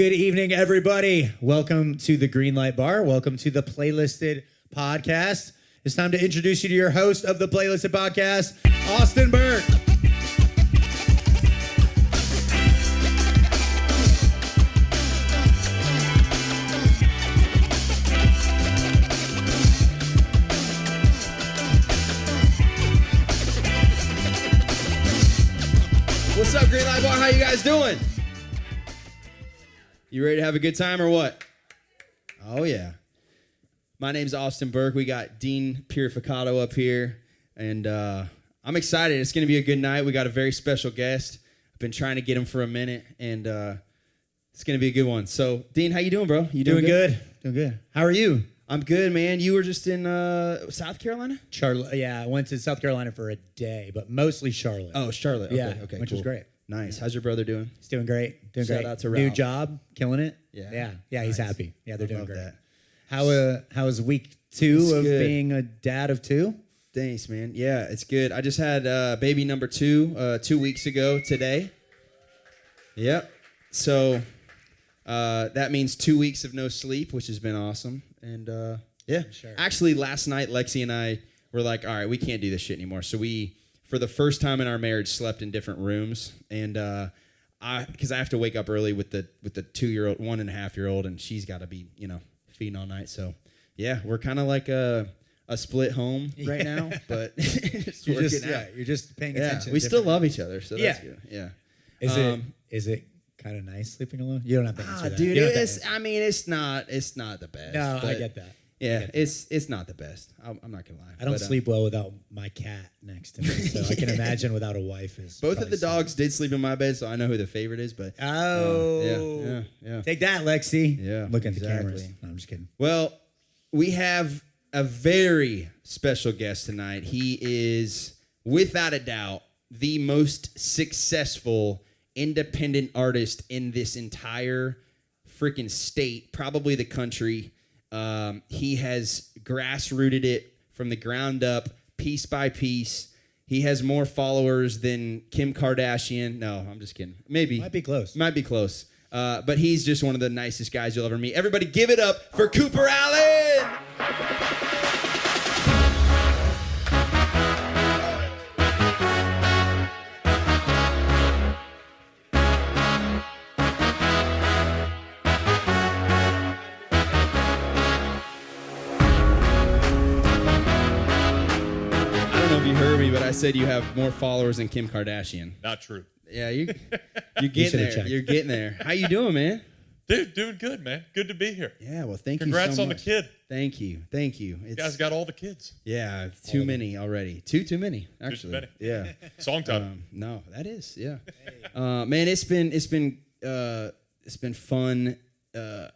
Good evening, everybody. Welcome to the Green Light Bar. Welcome to the Playlisted Podcast. It's time to introduce you to your host of the Playlisted Podcast, Austin Burke. What's up, Green Light Bar? How you guys doing? You ready to have a good time or what? Oh, yeah. My name's Austin Burke. We got Dean Purificato up here, and I'm excited. It's going to be a good night. We got a very special guest. I've been trying to get him for a minute, and it's going to be a good one. So, Dean, how you doing, bro? You Doing good? Doing good. How are you? I'm good, man. You were just in South Carolina? Charlotte. Yeah, I went to South Carolina for a day, but mostly Charlotte. Oh, Charlotte. Yeah, Okay, which was great. Nice. How's your brother doing? He's doing great. Doing Shout great. out to New Ralph. job, killing it. Yeah. Yeah, he's Nice. happy. Yeah, they're I doing love great. that. How was week 2 It's of good. being a dad of 2? Thanks, man. Yeah, it's good. I just had baby number 2 2 weeks ago today. Yep. So that means 2 weeks of no sleep, which has been awesome. And yeah, Sure. Actually, last night Lexi and I were like, all right, we can't do this shit anymore. So we, for the first time in our marriage, slept in different rooms. And because I have to wake up early with the 2-year-old, 1.5-year-old, and she's got to be feeding all night. So yeah, we're kind of like a split home right now, but it's You're working just, out. you're just paying Yeah, attention. we to still different- love each other, so that's Yeah. good. Yeah. Is it kind of nice sleeping alone? You don't have to answer that. Dude, You don't have to it's answer. not the best. No, I but get that. Yeah, it's not the best. I'm not gonna lie. I don't But, sleep well without my cat next to me, so I can imagine without a wife is. Both of probably the dogs did sleep in my bed, so I know who the favorite is. But yeah. Take that, Lexi. Yeah, Look at the exactly. cameras. No, I'm just kidding. Well, we have a very special guest tonight. He is, without a doubt, the most successful independent artist in this entire freaking state, probably the country. He has grassrooted it from the ground up, piece by piece. He has more followers than Kim Kardashian. No, I'm just kidding. Maybe. Might be close. Might be close. But he's just one of the nicest guys you'll ever meet. Everybody give it up for Cooper Allen! I don't know if you heard me, but I said you have more followers than Kim Kardashian. Not true. Yeah, you're getting should've there. checked. You're getting there. How you doing, man? Dude, doing good, man. Good to be here. Yeah, well, thank Congrats you so on much. the kid. Thank you. You guys got all the kids. Yeah, too many already. Too many, actually. many. Yeah. Song title. No, that is, yeah. Man, it's been fun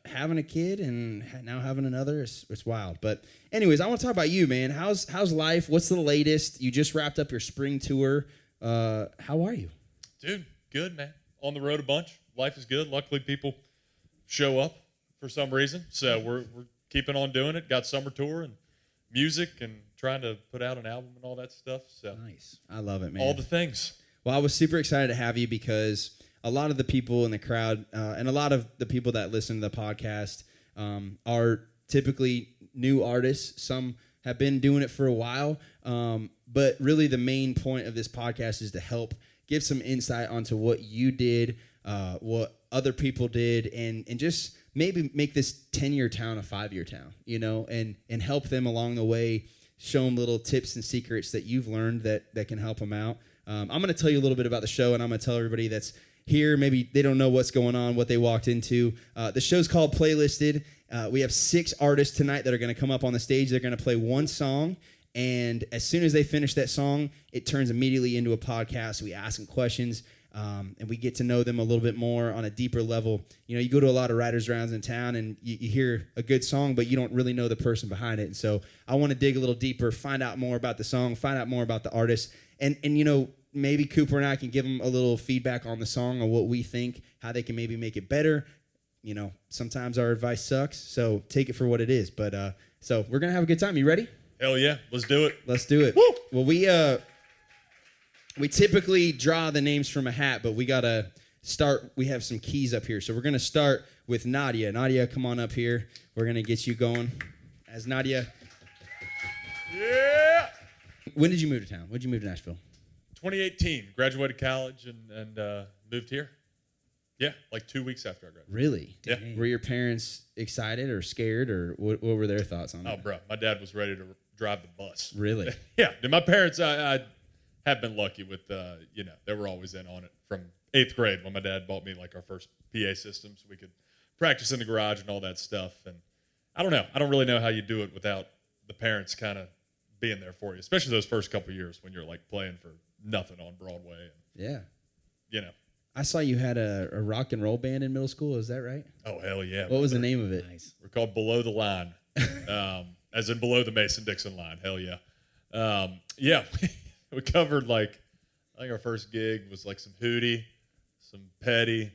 having a kid and now having another. It's wild. But anyways, I want to talk about you, man. How's life? What's the latest? You just wrapped up your spring tour. How are you? Dude, good, man. On the road a bunch. Life is good. Luckily, people show up for some reason. So we're keeping on doing it. Got summer tour and music and trying to put out an album and all that stuff. So Nice. I love it, man. all the things. Well, I was super excited to have you because a lot of the people in the crowd and a lot of the people that listen to the podcast are typically new artists. Some have been doing it for a while. But really the main point of this podcast is to help give some insight onto what you did, what other people did, and just maybe make this 10-year town a 5-year town, and help them along the way, show them little tips and secrets that you've learned that can help them out. I'm going to tell you a little bit about the show, and I'm going to tell everybody that's here, maybe they don't know what's going on, what they walked into. The show's called Playlisted. We have 6 artists tonight that are going to come up on the stage. They're going to play one song, and as soon as they finish that song, it turns immediately into a podcast. We ask them questions, and we get to know them a little bit more on a deeper level. You go to a lot of writers' rounds in town, and you hear a good song, but you don't really know the person behind it. And so I want to dig a little deeper, find out more about the song, find out more about the artist, and maybe Cooper and I can give them a little feedback on the song, on what we think, how they can maybe make it better. Sometimes our advice sucks, so take it for what it is. But so we're going to have a good time. You ready? Hell yeah. Let's do it. Let's do it. Woo! Well, we typically draw the names from a hat, but we got to start. We have some keys up here. So we're going to start with Nadia. Nadia, come on up here. We're going to get you going. As Nadia. Yeah. When did you move to town? When did you move to Nashville? 2018. Graduated college and moved here. Yeah, like 2 weeks after I graduated. Really? Yeah. Were your parents excited or scared, or what were their thoughts on it? Oh, bro, my dad was ready to drive the bus. Really? Yeah. And my parents, I have been lucky with, they were always in on it from 8th grade when my dad bought me like our first PA system so we could practice in the garage and all that stuff. And I don't know. I don't really know how you do it without the parents kind of being there for you, especially those first couple of years when you're like playing for nothing on Broadway. And, yeah. I saw you had a rock and roll band in middle school. Is that right? Oh, hell yeah. What was the name of it? Nice. We're called Below the Line, as in below the Mason-Dixon line. Hell yeah. We covered I think our first gig was like some Hootie, some Petty.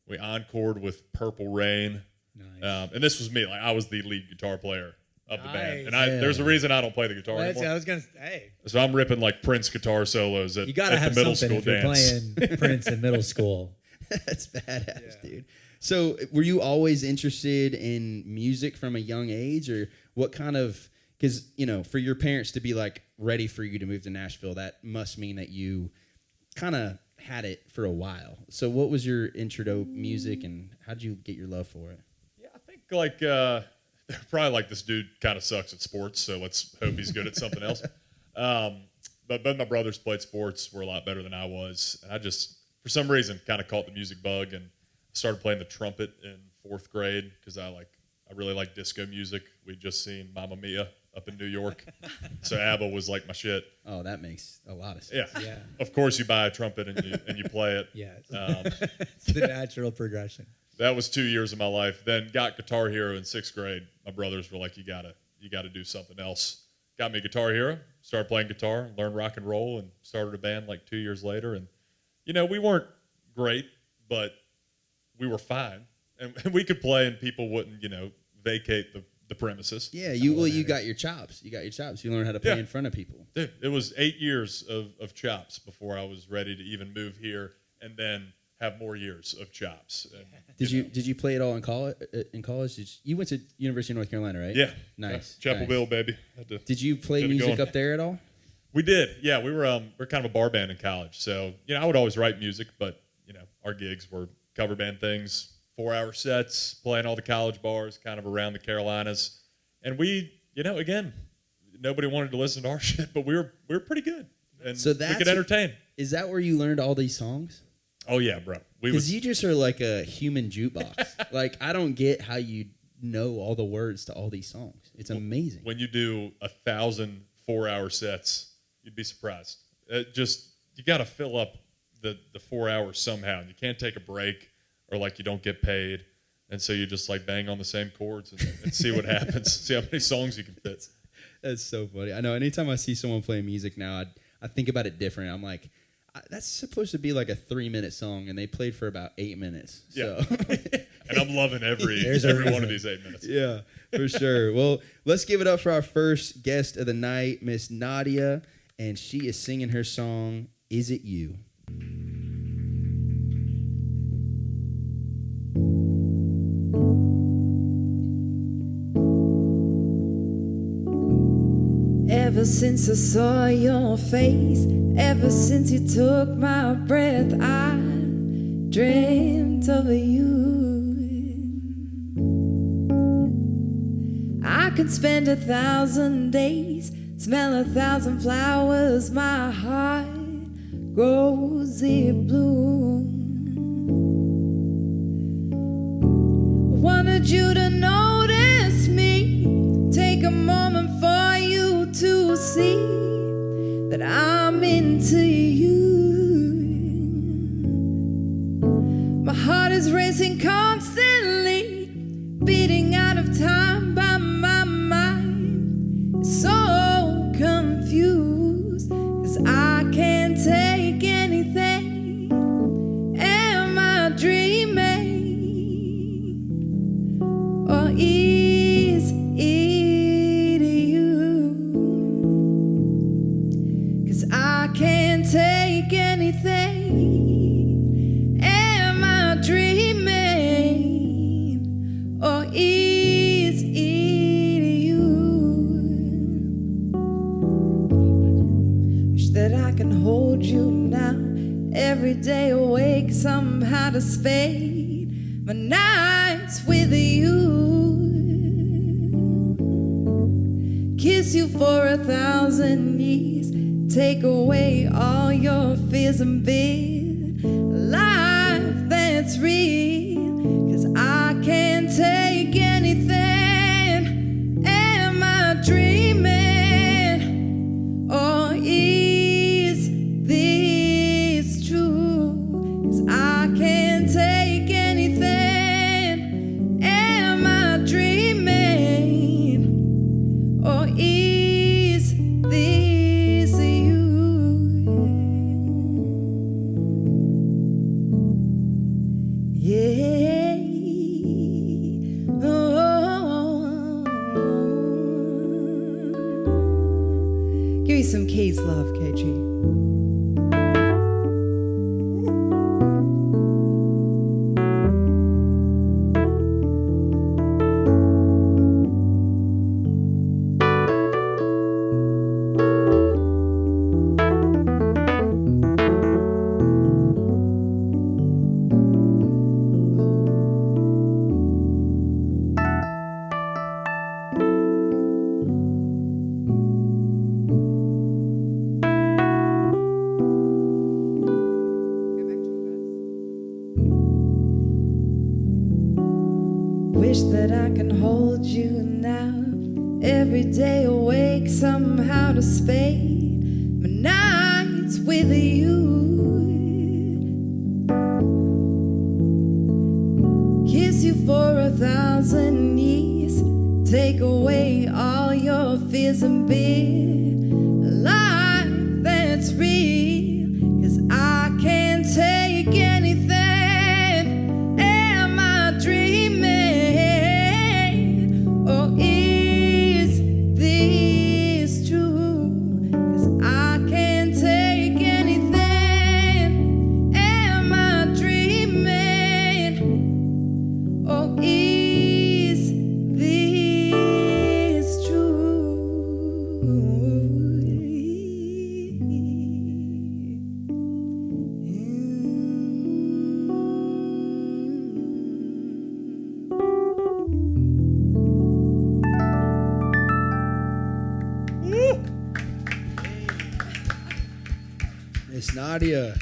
We encored with Purple Rain. Nice. And this was me. I was the lead guitar player of the band. And Nice. there's a reason I don't play the guitar I anymore. was going to say, So I'm ripping like Prince guitar solos at, you got to at have the middle something school if you're dance. playing Prince in middle school. That's badass, dude. So were you always interested in music from a young age, or what kind of, because, for your parents to be ready for you to move to Nashville, that must mean that you kind of had it for a while. So what was your intro to music, and how did you get your love for it? Yeah, I think probably this dude kind of sucks at sports, so let's hope he's good at something else. But both my brothers played sports, were a lot better than I was. And I just, for some reason, kind of caught the music bug and started playing the trumpet in 4th grade because I really like disco music. We'd just seen Mamma Mia up in New York, so ABBA was like my shit. Oh, that makes a lot of sense. Yeah. Of course, you buy a trumpet and you play it. Yeah. It's the natural progression. That was 2 years of my life. Then got Guitar Hero in 6th grade. My brothers were like, you gotta do something else. Got me Guitar Hero, started playing guitar, learned rock and roll, and started a band 2 years later. And, we weren't great, but we were fine. And we could play and people wouldn't, vacate the premises. Yeah, you got your chops. You learned how to play in front of people. Dude, it was 8 years of chops before I was ready to even move here and then have more years of chops. And, Did you play it all in college? You went to University of North Carolina, right? Yeah. Nice. Chapel nice. Bill, baby. Did you play get it music going. up there at all? We did. Yeah, we're kind of a bar band in college. So, I would always write music, but, our gigs were cover band things, 4-hour sets, playing all the college bars kind of around the Carolinas. And we, again, nobody wanted to listen to our shit, but we were pretty good. And So we that's could entertain. Is that where you learned all these songs? Oh, yeah, bro. Because you just are like a human jukebox. I don't get how you know all the words to all these songs. It's amazing. When you do 1,000 4-hour sets, you'd be surprised. You got to fill up the 4 hours somehow. And you can't take a break or you don't get paid. And so you just bang on the same chords and see what happens. See how many songs you can fit. That's so funny. I know anytime I see someone playing music now, I think about it different. I'm like, that's supposed to be like a 3-minute song, and they played for about 8 minutes. Yeah. So. And I'm loving every one of these 8 minutes. Yeah, for sure. Well, let's give it up for our first guest of the night, Miss Nadia, and she is singing her song, Is It You? Ever since I saw your face, ever since you took my breath, I dreamt of you. I could spend 1,000 days, smell 1,000 flowers, my heart grows in bloom. Wanted you to notice me, take a moment for you to see that I'm into you. My heart is racing constantly, beating out of time, by my mind is so confused, 'cause I can't take anything somehow to spade my nights with you. Kiss you for 1,000 years, take away all your fears and bid a life that's real, 'cause I can't take anything. Am I dreaming, or is this true? 'Cause I can't take anything. Am I dreaming, or is this you? Yeah. Oh. Give me some keys, love, KG. Wish that I can hold you now. Every day awake somehow to spade my nights with you. Kiss you for 1,000 years, take away all your fears and bid a life that's real, 'cause I can't take anything. Am I dreaming, or is this true? 'Cause I can't take anything. Am I dreaming, or is this true? Miss Nadia,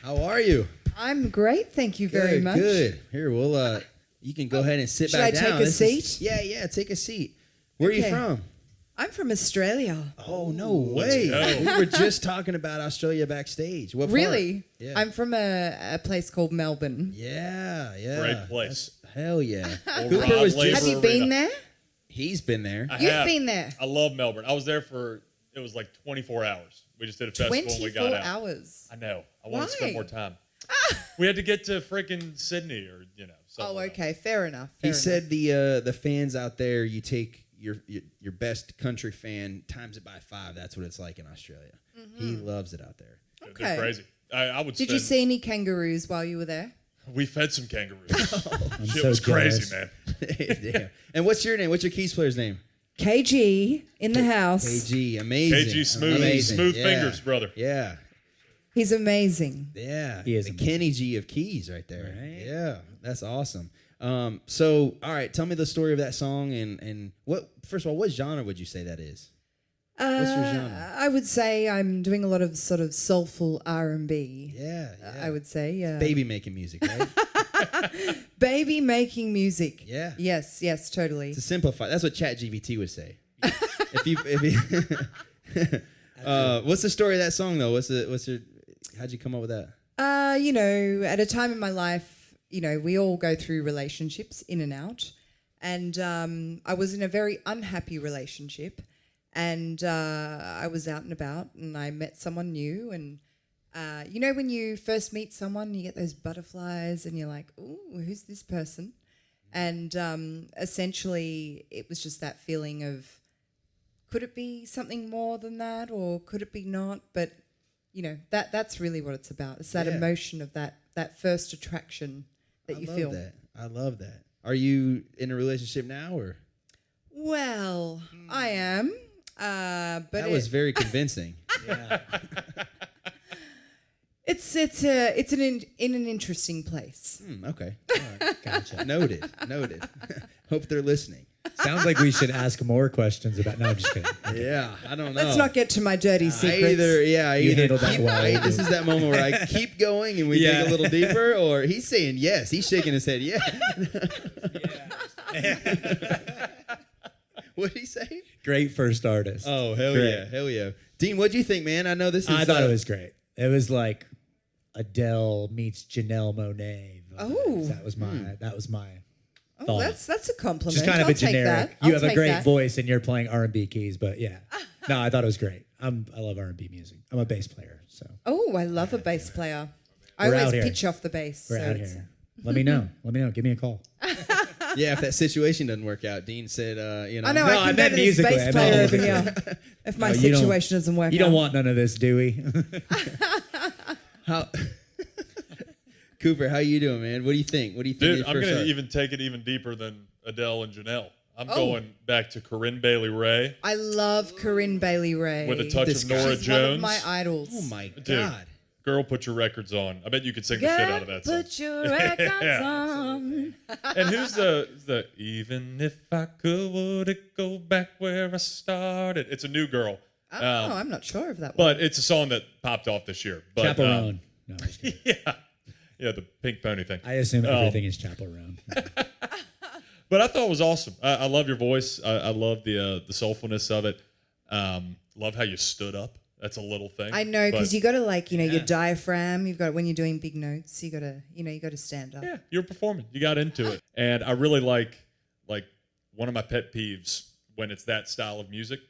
how are you? I'm great, thank you very much. Good. Here, we'll you can go ahead and sit Should back I down. take a seat? Yeah, take a seat. Where are you Okay. from? I'm from Australia. Oh, no way. go. We were just talking about Australia backstage. What part? Really? Yeah. I'm from a place called Melbourne. Yeah. Great place. Hell yeah. Old Cooper Rod was Laver just, Have you Arena. been there? he's been there. I You've have. been there. I love Melbourne. I was there for, it was like 24 hours. We just did a festival and we 24 got out. hours. I know. I wanted to spend Why? more time. We had to get to freaking Sydney or, something. Oh, okay. Fair enough. He fair said the fans out there, you take your best country fan, times it by 5. That's what it's like in Australia. He loves it out there. enough. They're Okay. crazy. I would Did spend, you see any kangaroos while you were there? We fed some kangaroos. I'm Shit so was crazy, jealous. man. Damn. And what's your name? What's your keys player's name? KG in the house. KG. Amazing. KG Smooth, Amazing. smooth Yeah. fingers, brother. Yeah. He's amazing. Yeah. He is the amazing. Kenny G of keys right there. Right. Yeah. That's awesome. So, all right, tell me the story of that song and first of all, what genre would you say that is? What's your genre? I would say I'm doing a lot of sort of soulful R&B. Yeah. I would say, yeah. Baby making music, right? Baby making music. Yeah. Yes, totally. To simplify, that's what ChatGPT would say. if you what's the story of that song though? How'd you come up with that? At a time in my life, we all go through relationships in and out. And I was in a very unhappy relationship. And I was out and about and I met someone new. And, when you first meet someone, you get those butterflies and you're like, ooh, who's this person? And essentially it was just that feeling of, could it be something more than that or could it be not? But, that's really what it's about. It's that emotion of that first attraction that you feel. I love that. Are you in a relationship now or? Well, I am. But That was very convincing. Yeah. It's in an interesting place. Okay. All right. Gotcha. Noted. Hope they're listening. Sounds like we should ask more questions about. No, I'm just kidding. Yeah, I don't know. Let's not get to my dirty secrets. I You either handled that well. This is that moment where I keep going and we dig a little deeper, or he's saying yes. He's shaking his head. Yeah. What did he say? Great first artist. Oh, hell yeah. Dean, what'd you think, man? I know this is... I thought it was great. It was like Adele meets Janelle Monáe. Oh. That was my Oh, thought. that's a compliment. Just kind of I'll a generic. Take that. You have a take great that. voice and you're playing R&B keys, but yeah. No, I thought it was great. I love R&B music. I'm a bass player, so. Oh, I love a bass player. I We're always out here. pitch off the bass. We're so out it's- here. Let me know. Give me a call. Yeah, if that situation doesn't work out, Dean said, I know, No, I I can meant go to this musically. bass I player meant over here if my No, you don't- situation doesn't work out. You don't want none of this, do we? how... Cooper, how you doing, man? What do you think? Dude, I'm going to even take it even deeper than Adele and Janelle. I'm going back to Corinne Bailey Ray I love Corinne Bailey Ray. with a touch This of guy. Nora She's Jones. one of my idols. Oh, my Dude, God. girl, put your records on. I bet you could sing the shit out of that song. Put your records on. And who's the even if I could, would it go back where I started? It's a new girl. Oh, I'm not sure of that one. But it's a song that popped off this year. But, Chaperone. No, I'm just kidding. yeah, the pink pony thing. I assume everything is chaperone. But I thought it was awesome. I love your voice. I love the soulfulness of it. Love how you stood up. That's a little thing. I know, because but- you got to your diaphragm. You've got when you're doing big notes. You got to stand up. Yeah, you're performing. You got into it. And I really like one of my pet peeves when it's that style of music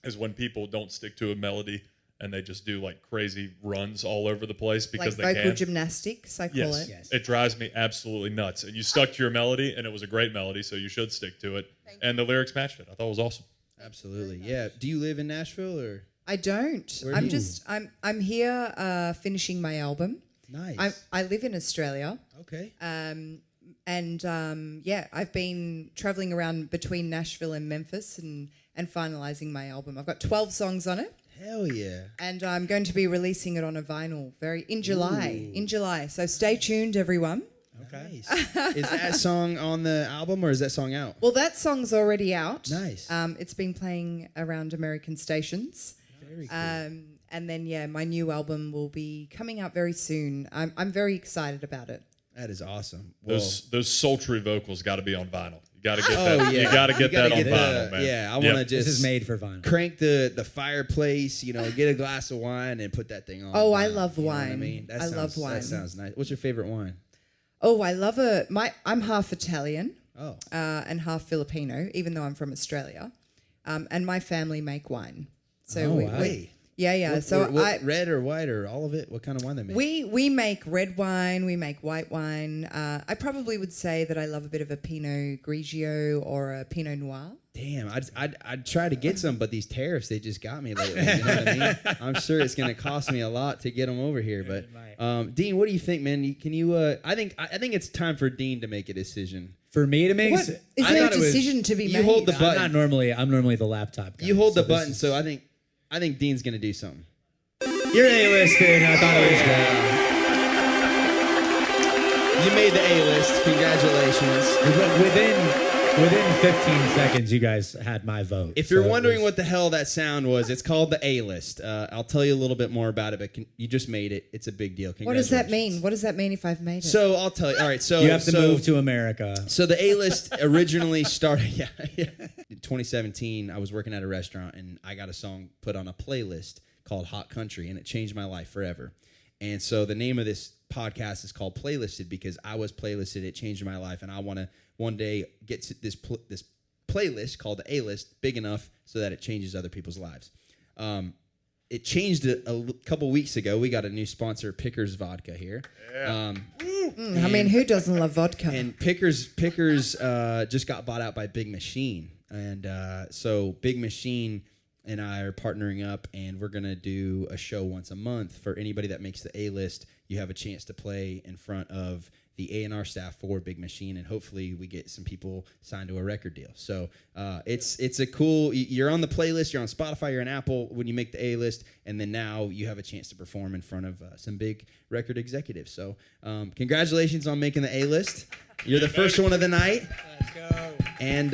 is when people don't stick to a melody and they just do like crazy runs all over the place because like they vocal can. gymnastics, I call it. Yes. It drives me absolutely nuts. And you stuck to your melody, and it was a great melody, so you should stick to it. And the lyrics matched it. I thought it was awesome. Absolutely. Yeah. Do you live in Nashville or? I don't. Where do you- I'm here finishing my album. Nice. I live in Australia. Okay. I've been traveling around between Nashville and Memphis and finalizing my album. I've got 12 songs on it. Hell yeah. And I'm going to be releasing it on a vinyl in July. So stay tuned, everyone. Okay. Nice. Is that song on the album or is that song out? Well, that song's already out. Nice. It's been playing around American stations. Very cool. And then, my new album will be coming out very soon. I'm very excited about it. That is awesome. Well, Those sultry vocals got to be on vinyl. You got to get Oh, that. yeah. You got to get that on the- vinyl, man. Yeah, I want to just This is made for vinyl. crank the fireplace, get a glass of wine and put that thing on. Oh, I love You know what wine. I mean? I love wine. That sounds nice. What's your favorite wine? Oh, I love I'm half Italian Oh. and half Filipino, even though I'm from Australia. And my family make wine. So wow. Wait. Yeah. So red or white or all of it? What kind of wine they make? we make red wine, we make white wine. I probably would say that I love a bit of a Pinot Grigio or a Pinot Noir. Damn, I'd try to get some, but these tariffs, they just got me lately. You know what I mean? I'm sure it's going to cost me a lot to get them over here. But Dean, what do you think, man? I think it's time for Dean to make a decision. For me to make, What? Is I there a thought it was- decision to be you made? hold the button. I'm normally the laptop guy. You hold the this button, is- so I think Dean's going to do something. You're A-listed. I thought it was great. You made the A-list. Congratulations. Within 15 seconds, you guys had my vote. If you're So it wondering was- what the hell that sound was, it's called the A-list. I'll tell you a little bit more about it, but you just made it. It's a big deal. What does that Congratulations. mean? What does that mean if I've made it? So I'll tell you. All right. So you have to move to America. So the A-list originally started. Yeah. In 2017, I was working at a restaurant and I got a song put on a playlist called Hot Country, and it changed my life forever. And so the name of this podcast is called Playlisted because I was playlisted. It changed my life, and I want to one day get to this playlist called the A-list big enough so that it changes other people's lives. It changed a couple weeks ago. We got a new sponsor, Pickers Vodka here. Yeah. I mean, who doesn't love vodka? And Pickers just got bought out by Big Machine. And so Big Machine and I are partnering up, and we're going to do a show once a month for anybody that makes the A-list. You have a chance to play in front of the A&R staff for Big Machine, and hopefully we get some people signed to a record deal. So it's a cool. You're on the playlist. You're on Spotify. You're on Apple when you make the A list, and then now you have a chance to perform in front of some big record executives. So congratulations on making the A list. You're the first one of the night. Let's go. And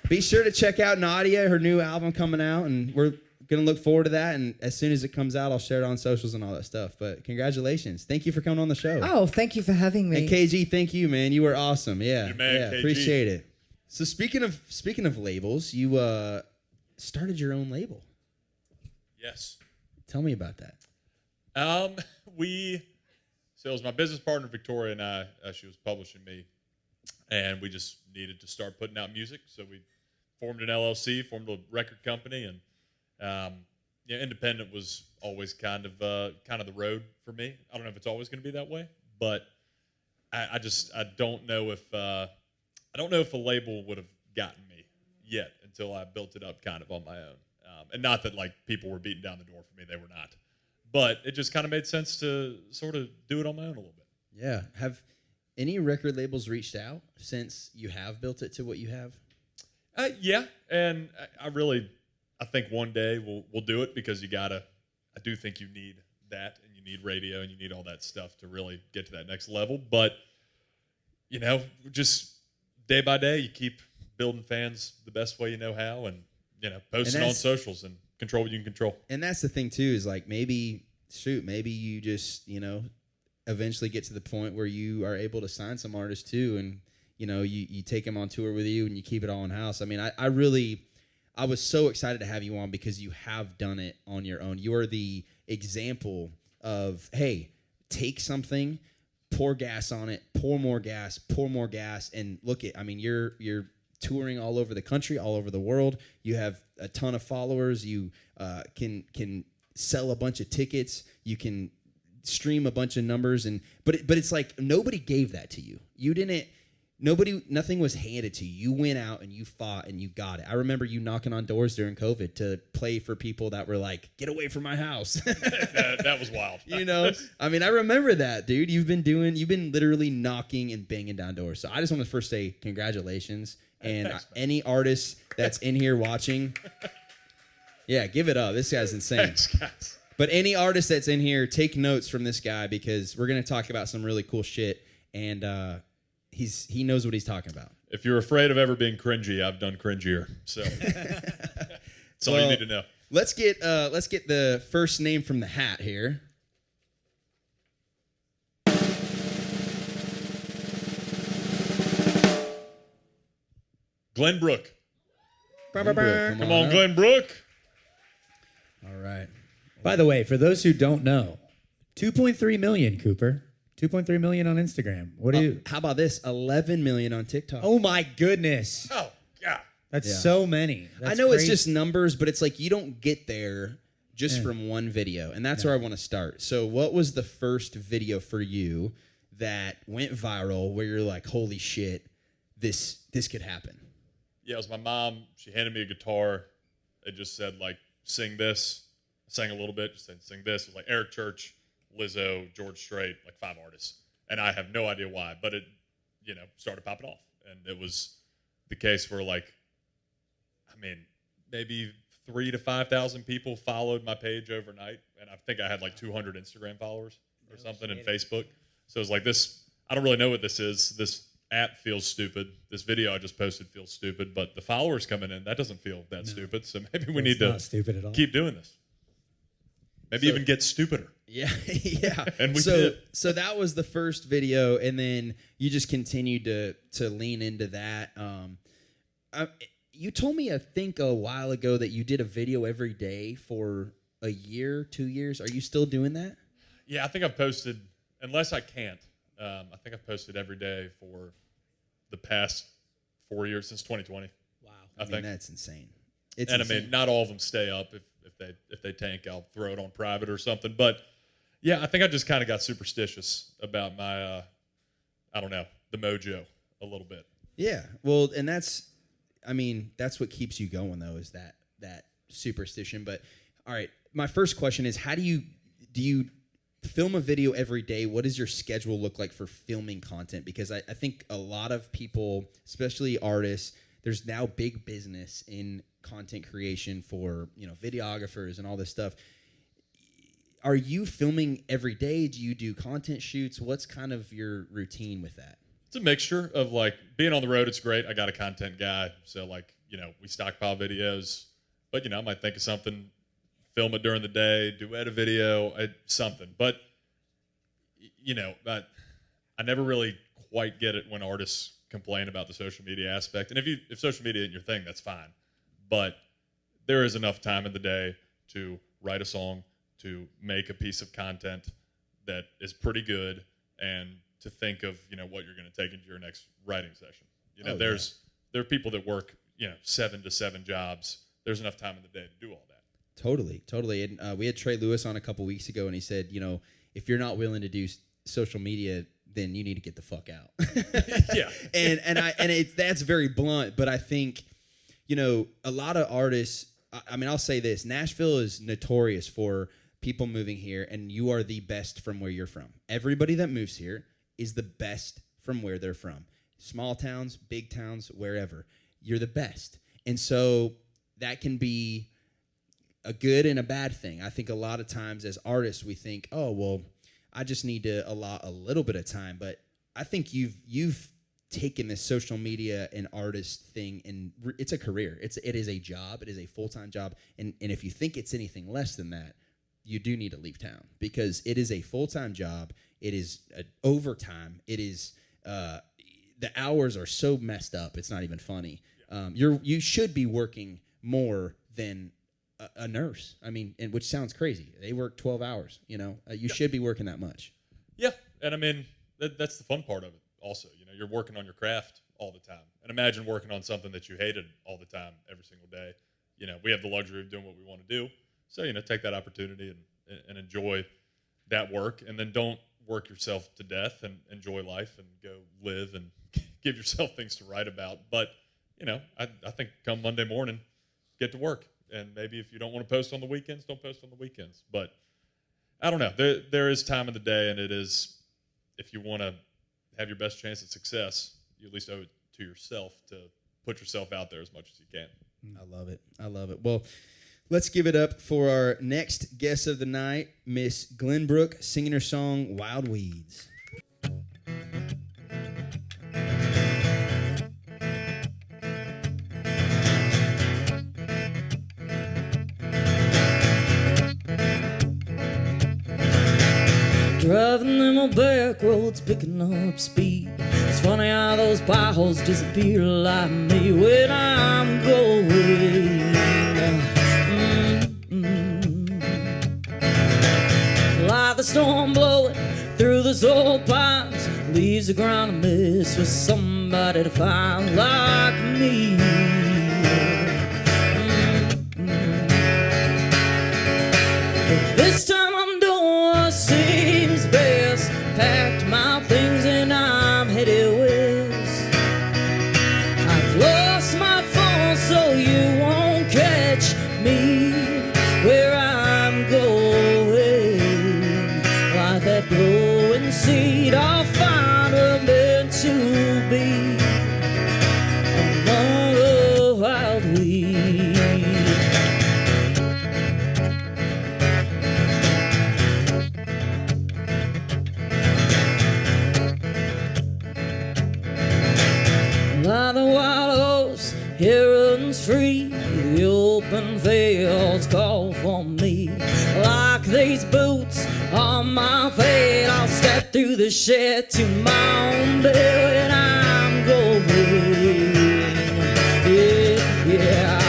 be sure to check out Nadia, her new album coming out, and we're going to look forward to that. And as soon as it comes out, I'll share it on socials and all that stuff. But congratulations. Thank you for coming on the show. Oh, thank you for having me. And KG, thank you, man. You were awesome. Yeah. Your man, yeah, KG. appreciate it. So speaking of labels, you started your own label. Yes. Tell me about that. So it was my business partner, Victoria, and I. She was publishing me, and we just needed to start putting out music. So we formed an LLC, formed a record company, and independent was always kind of the road for me. I don't know if it's always going to be that way, but I don't know if a label would have gotten me yet until I built it up kind of on my own. And not that like people were beating down the door for me, they were not. But it just kind of made sense to sort of do it on my own a little bit. Yeah. Have any record labels reached out since you have built it to what you have? Yeah, and I think one day we'll do it because I do think you need that, and you need radio, and you need all that stuff to really get to that next level. But, just day by day, you keep building fans the best way you know how, and, posting on socials and control what you can control. And that's the thing, too, is like maybe you just, eventually get to the point where you are able to sign some artists, too, and, you take them on tour with you and you keep it all in-house. I mean, I was so excited to have you on because you have done it on your own. You are the example of, hey, take something, pour gas on it, pour more gas, and you're touring all over the country, all over the world. You have a ton of followers. You can sell a bunch of tickets. You can stream a bunch of numbers, but it's like nobody gave that to you. You didn't. Nothing was handed to you. You went out and you fought and you got it. I remember you knocking on doors during COVID to play for people that were like, get away from my house. that was wild. I remember that, dude. You've been literally knocking and banging down doors. So I just want to first say congratulations. And Thanks, any artist that's in here watching, yeah, give it up. This guy's insane. Thanks, guys. But any artist that's in here, take notes from this guy because we're going to talk about some really cool shit. And, he knows what he's talking about. If you're afraid of ever being cringy, I've done cringier. So that's all you need to know. Let's get the first name from the hat here. Glenn Brook. Come Come on, Glenn Brook. All right. By the way, for those who don't know, 2.3 million, Cooper. 2.3 million on Instagram. What do you? How about this? 11 million on TikTok. Oh my goodness. Oh, yeah. That's so many. I know it's just numbers, but it's like you don't get there just from one video. And that's where I want to start. So what was the first video for you that went viral where you're like, holy shit, this could happen? Yeah, it was my mom. She handed me a guitar. It just said, like, sing this. I sang a little bit. Just said, sing this. It was like Eric Church, Lizzo, George Strait, like 5 artists. And I have no idea why, but it, started popping off. And it was the case where, like, maybe 3,000 to 5,000 people followed my page overnight. And I think I had like 200 Instagram followers or something and Facebook. So it was like this, I don't really know what this is. This app feels stupid. This video I just posted feels stupid, but the followers coming in, that doesn't feel that stupid. So maybe we need to stupid at all. keep doing this. Maybe even get stupider. Yeah, yeah. And we did. So that was the first video, and then you just continued to lean into that. You told me, I think, a while ago that you did a video every day for a year, 2 years. Are you still doing that? Yeah, I think I've posted, unless I can't, I think I've posted every day for the past 4 years, since 2020. Wow. I think that's insane. Not all of them stay up. If they tank, I'll throw it on private or something. But yeah, I think I just kind of got superstitious about my, the mojo a little bit. Yeah. Well, and that's what keeps you going though, is that superstition. But all right, my first question is, how do you film a video every day. What does your schedule look like for filming content? Because I think a lot of people, especially artists, there's now big business in content creation for, videographers and all this stuff. Are you filming every day? Do you do content shoots? What's kind of your routine with that? It's a mixture of like being on the road. It's great. I got a content guy. So like, we stockpile videos, but I might think of something, film it during the day, duet a video, something. But, I never really quite get it when artists complain about the social media aspect. And if social media isn't your thing, that's fine. But there is enough time in the day to write a song, to make a piece of content that is pretty good, and to think of, what you're going to take into your next writing session. There are people that work, 7 to 7 jobs. There's enough time in the day to do all that. Totally. And we had Trey Lewis on a couple weeks ago, and he said, if you're not willing to do social media, then you need to get the fuck out. Yeah. and that's very blunt, but I think, a lot of artists, I'll say this, Nashville is notorious for people moving here, and you are the best from where you're from. Everybody that moves here is the best from where they're from. Small towns, big towns, wherever. You're the best. And so that can be a good and a bad thing. I think a lot of times as artists, we think, oh, well, I just need to allot a little bit of time. But I think you've taken this social media and artist thing, and it's a career. It is a job. It is a full-time job. And if you think it's anything less than that, you do need to leave town, because it is a full-time job. It is overtime. It is the hours are so messed up. It's not even funny. You should be working more than a nurse. And which sounds crazy. They work 12 hours. You should be working that much. Yeah, and that's the fun part of it. Also, you're working on your craft all the time. And imagine working on something that you hated all the time, every single day. We have the luxury of doing what we want to do. So, take that opportunity and enjoy that work, and then don't work yourself to death, and enjoy life and go live and give yourself things to write about. But, I think come Monday morning, get to work. And maybe if you don't want to post on the weekends, don't post on the weekends. But I don't know. There is time in the day, and it is, if you want to have your best chance at success, you at least owe it to yourself to put yourself out there as much as you can. I love it. Well, let's give it up for our next guest of the night, Miss Glenbrook, singing her song, Wild Weeds. Driving them on back roads, picking up speed. It's funny how those potholes disappear like me when I'm going. Like the storm blowing through those old pines, leaves the ground a mess for somebody to find like me. But this time I'm doing what seems best. Packed my things and I'm headed west. I've lost my phone so you won't catch me where I'm going. Like that glowing seed I'll find a meant to be among the wild weeds. Like the wild horse, here runs free. The open fields call for me. Like these boots on my feet, I'll step through the shed to my own bed when I'm going. Yeah.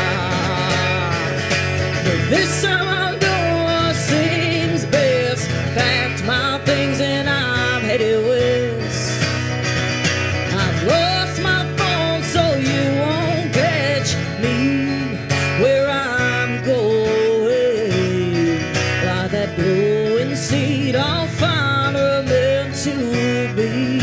But this time I'm doing what seems best. Packed my things and I'm headed west. I've lost my phone so you won't catch me where I'm going. Like that glowing seed I'll find a meant to be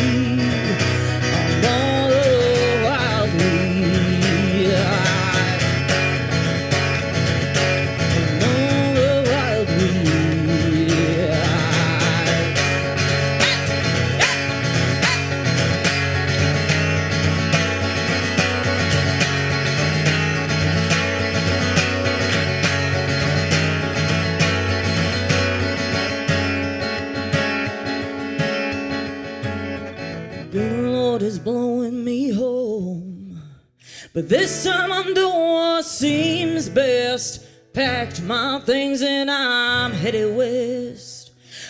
But this time I'm doing what seems best. Packed my things and I'm headed west.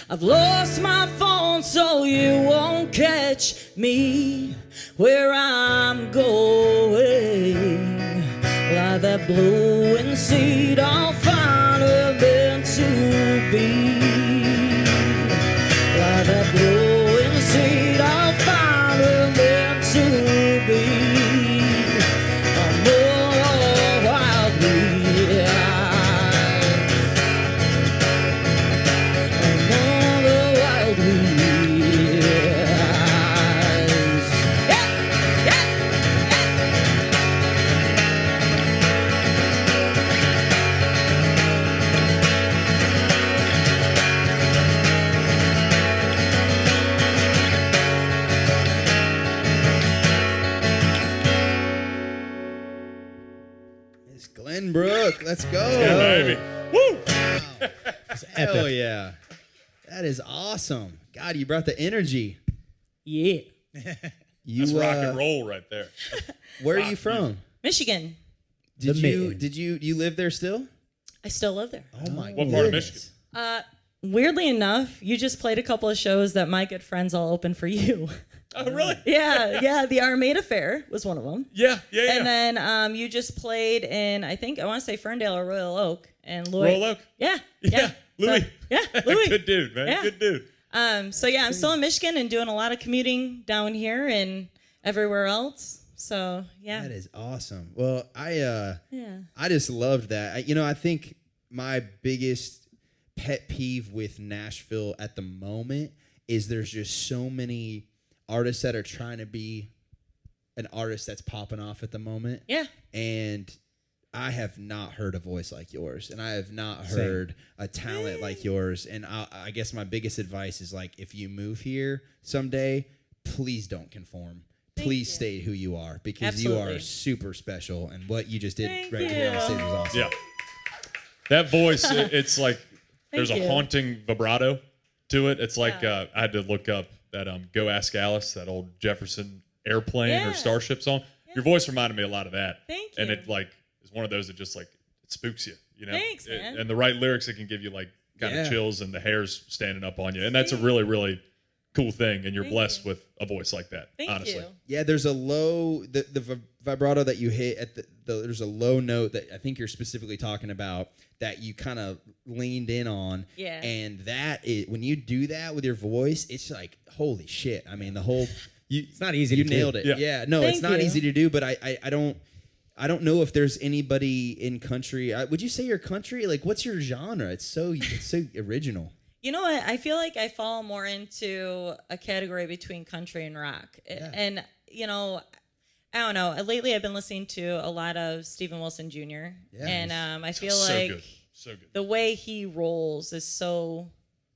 I've lost my phone so you won't catch me where I'm going. Like that blowing seed, I'll find a meant to be. Like that blowing seed, I'll find a meant to be. I'm more wildly, I'm more wildly. Yeah, yeah. It's Glenbrook. Let's go. Yeah, baby. Woo! Hell Epic. yeah. That is awesome. God, you brought the energy. Yeah. You, That's rock and roll right there. Where are rock you from? music. Michigan. Did you live there still? I still live there. Oh my What goodness. part of Michigan? Weirdly enough, you just played a couple of shows that my good friends all opened for you. Oh, really? yeah. The Armada Fair was one of them. Yeah. And then you just played in, I want to say Ferndale or Royal Oak. And Louis. Royal Oak? Yeah. Louis. So, yeah, Louis. Good dude, man. Yeah. Good dude. So yeah, I'm still in Michigan and doing a lot of commuting down here and everywhere else. So yeah. That is awesome. Well, I Yeah. just loved that. I think my biggest pet peeve with Nashville at the moment is there's just so many artists that are trying to be an artist that's popping off at the moment. Yeah. And I have not heard a voice like yours, and I have not heard a talent like yours. And I guess my biggest advice is, like, if you move here someday, please don't conform. Please stay who you are, because you Absolutely. are super special. And what you just did Thank right here on you. stage was awesome. Yeah. That voice, it's like there's Thank a you. haunting vibrato to it. It's like I had to look up that Go Ask Alice, that old Jefferson airplane Yeah. or starship song. Your voice reminded me a lot of that. Thank And you. it like is one of those that just like it spooks you, you know? Thanks, man. And the right lyrics, it can give you like kind Yeah. of chills and the hairs standing up on you. And that's a really, really cool thing. And you're Thank blessed you. with a voice like that, Thank honestly. you. Yeah, there's a low, the vibrato that you hit at there's a low note that I think you're specifically talking about that you kind of leaned in on. Yeah. And that is, when you do that with your voice, it's like, holy shit. I mean, the whole, It's not easy you to do. nailed it. Yeah. Yeah. No, Thank it's not you. easy to do, but I don't know if there's anybody in country. Would you say you're country? Like, what's your genre? It's so original. You know what? I feel like I fall more into a category between country and rock. Yeah. And, you know, I don't know. Lately, I've been listening to a lot of Stephen Wilson Jr. Yeah. And I feel So like good. So good. the way he rolls is so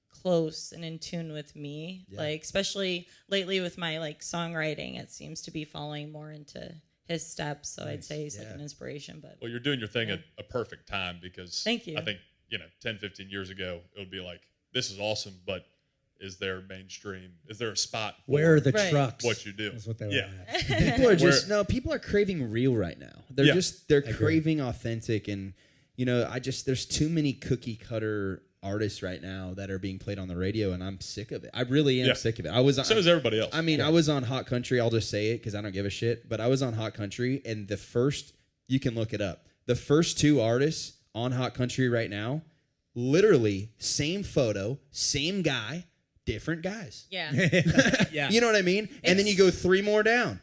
close and in tune with me. Yeah. Like, especially lately with my, like, songwriting, it seems to be falling more into his steps. So I'd say he's like Yeah. an inspiration. But Well, you're doing your thing at a perfect time because Thank you. I think, 10, 15 years ago, it would be like, this is awesome, but is there mainstream? Is there a spot for Where are the Right. trucks? what you do? That's what they were Yeah. at. People are just people are craving real right now. They're Yeah. they're craving authentic, and there's too many cookie cutter artists right now that are being played on the radio, and I'm sick of it. I really am Yeah. sick of it. I was on, So is everybody else. I mean, I was on Hot Country. I'll just say it because I don't give a shit. But I was on Hot Country, and you can look it up. The first two artists on Hot Country right now, literally same photo, same guy, different guys. yeah. Yeah. You know what I mean? And then you go three more down.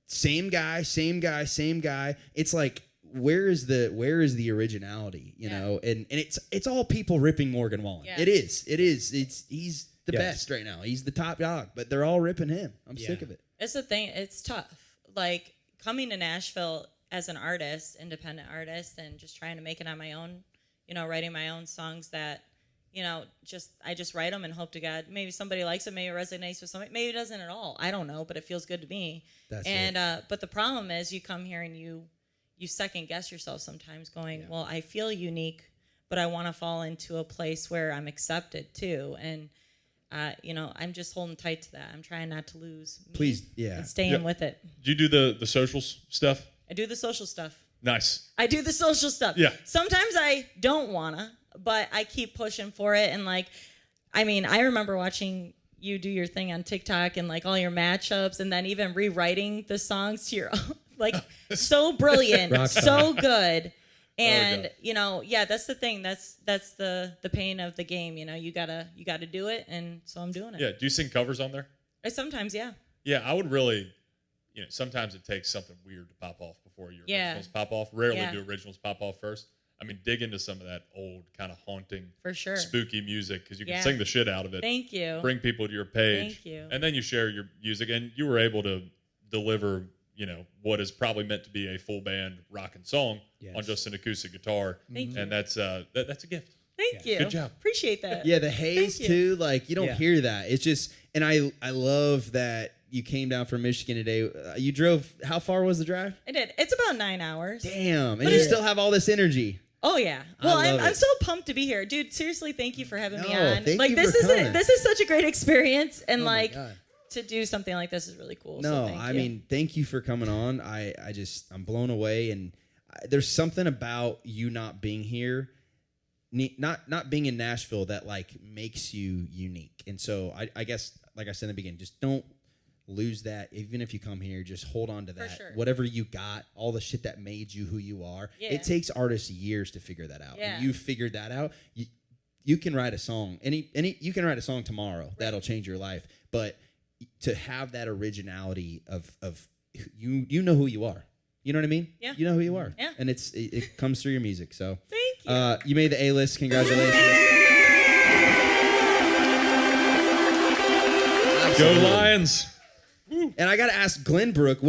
Same guy. It's like, where is the originality, you know? And it's all people ripping Morgan Wallen. Yeah. It is. He's the Yes. best right now. He's the top dog, but they're all ripping him. I'm Yeah. sick of it. It's the thing. It's tough. Like coming to Nashville as an artist, independent artist, and just trying to make it on my own. Writing my own songs that, I just write them and hope to God maybe somebody likes it, maybe it resonates with somebody, maybe it doesn't at all. I don't know, but it feels good to me. That's But the problem is, you come here and you second guess yourself sometimes, going, well, I feel unique, but I want to fall into a place where I'm accepted too, and. I'm just holding tight to that. I'm trying not to lose me Please, yeah. and staying Yeah. with it. Do you do the socials stuff? I do the social stuff. Nice. I do the social stuff. Yeah. Sometimes I don't wanna, but I keep pushing for it. And like, I mean, I remember watching you do your thing on TikTok and like all your matchups, and then even rewriting the songs to your own, like so brilliant, so good. And that's the thing. That's the pain of the game. You gotta do it, and so I'm doing it. Yeah. Do you sing covers on there? Sometimes, yeah. Yeah, I would really. Sometimes it takes something weird to pop off before your originals pop off. Rarely do originals pop off first. I mean, dig into some of that old kind of haunting, for sure, spooky music, because you can sing the shit out of it. Thank you. Bring people to your page. Thank you. And then you share your music, and you were able to deliver, what is probably meant to be a full band rockin' song on just an acoustic guitar. Thank you. And that's a gift. Thank you. Good job. Appreciate that. Yeah, the haze too. Like you don't hear that. It's just, and I love that you came down from Michigan today. You drove. How far was the drive? I did. It's about 9 hours. Damn, and you still have all this energy. Oh yeah. Well, love I'm it. so pumped to be here, dude. Seriously, thank you for having me on. Thank Like you this for coming. this is such a great experience, and my like God. to do something like this is really cool. No, so thank I you. mean, thank you for coming on. I'm blown away, and there's something about you not being here, not being in Nashville that like makes you unique. And so I guess, like I said in the beginning, just don't lose that. Even if you come here, just hold on to that. sure. Whatever you got, all the shit that made you who you are. Yeah. It takes artists years to figure that out. Yeah. And you figured that out. You can write a song. You can write a song tomorrow that'll change your life. But to have that originality of you know who you are. You know what I mean? Yeah. You know who you are. Yeah. And it comes through your music. So Thank you. You made the A-list. Congratulations. Go Lions. And I gotta ask Glenbrook,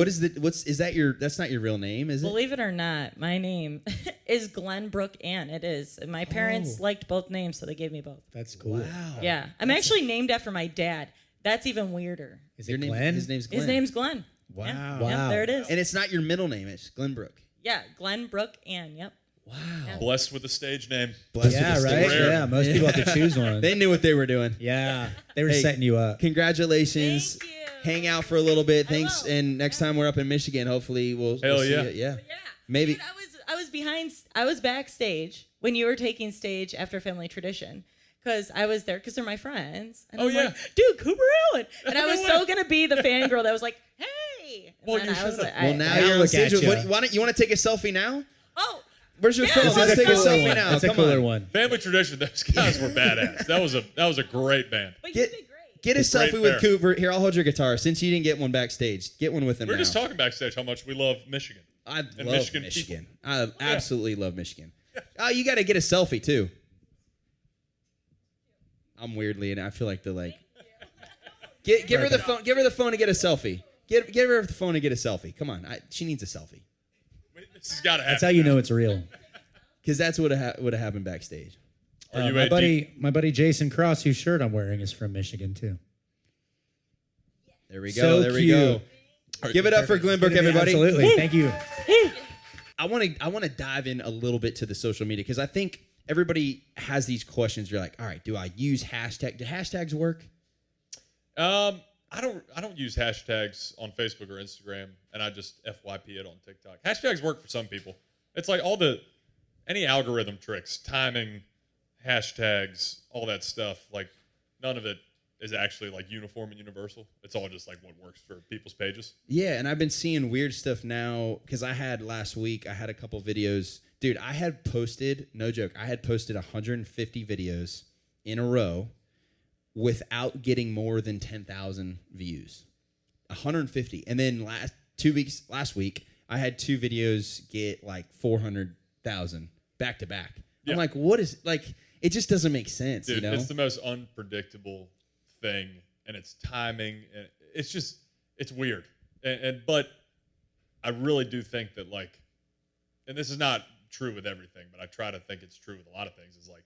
that's not your real name, is it? Believe it or not, my name is Glenbrook Ann. It is. And my parents liked both names, so they gave me both. That's cool. Wow. Yeah. I'm actually named after my dad. That's even weirder. Is it Glenn? His name's Glenn. His name's Glenn. Wow. Yeah. Wow. Yep, there it is. And it's not your middle name, it's Glenbrook. Yeah, Glenbrook Ann. Yep. Wow. Blessed with a stage name. Blessed Yeah, with the right? stage. Yeah, most people have to choose one. They knew what they were doing. Yeah, they were Hey, setting you up. Congratulations. Thank you. Hang out for a little bit. Thanks. will. And next time we're up in Michigan, hopefully we'll Hell see yeah. it. Yeah. Yeah. Maybe. Dude, I was backstage when you were taking stage after Family Tradition. Because I was there because they're my friends. And Oh, I'm yeah. like, dude, Cooper Allen. And I No was way. so going to be the fangirl that was like, hey. And Well, then you I was should've. like, Well, now I you're on look stage. at ya. You want to take a selfie now? oh, Where's your Yeah, phone? this Let's is take a a selfie cooler now. That's a Come cooler on. one. Family Tradition, those guys were badass. That was a great band. but Get- you did great. Get a It's great selfie with fair. Cooper. Here, I'll hold your guitar. Since you didn't get one backstage, get one with him We were now. just talking backstage how much we love Michigan. I and love Michigan Michigan. people. I absolutely love Michigan. Oh, you got to get a selfie too. I'm weirdly, and I feel like give her the phone. Give her the phone to get a selfie. Give her the phone to get a selfie. Come on, she needs a selfie This has got to happen. That's how you know it's real. because that's what would have happened backstage. Are you my a buddy Jason Cross, whose shirt I'm wearing, is from Michigan too. There we go. So there we go. Give it up for Glenbrook, everybody. Absolutely, thank you. I want to dive in a little bit to the social media because I think everybody has these questions. You're like, all right, do I use hashtag? Do hashtags work? I don't use hashtags on Facebook or Instagram, and I just FYP it on TikTok. Hashtags work for some people. It's like any algorithm tricks, timing, hashtags, all that stuff. Like none of it is actually like uniform and universal. It's all just like what works for people's pages. Yeah, and I've been seeing weird stuff now because last week I had a couple videos. Dude, I had posted, no joke, 150 videos in a row without getting more than 10,000 views. 150. And then last week, I had 2 videos get like 400,000 back to back. Yeah. I'm like, what is, like, it just doesn't make sense, Dude, you know? it's the most unpredictable thing, and it's timing, and it's weird. But I really do think that, like, and this is not true with everything, but I try to think it's true with a lot of things, is like,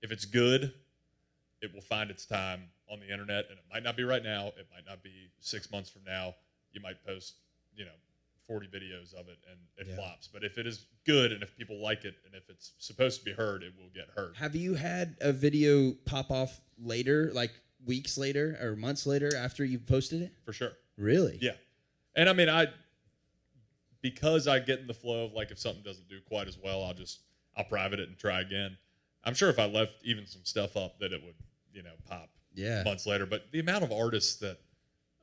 if it's good, it will find its time on the internet, and it might not be right now. It might not be 6 months from now. You might post, 40 videos of it, and it flops. But if it is good, and if people like it, and if it's supposed to be heard, it will get heard. Have you had a video pop off later, like weeks later or months later after you've posted it? For sure. Really? Yeah. And I mean, because I get in the flow of like if something doesn't do quite as well, I'll private it and try again. I'm sure if I left even some stuff up that it would, pop months later. But the amount of artists that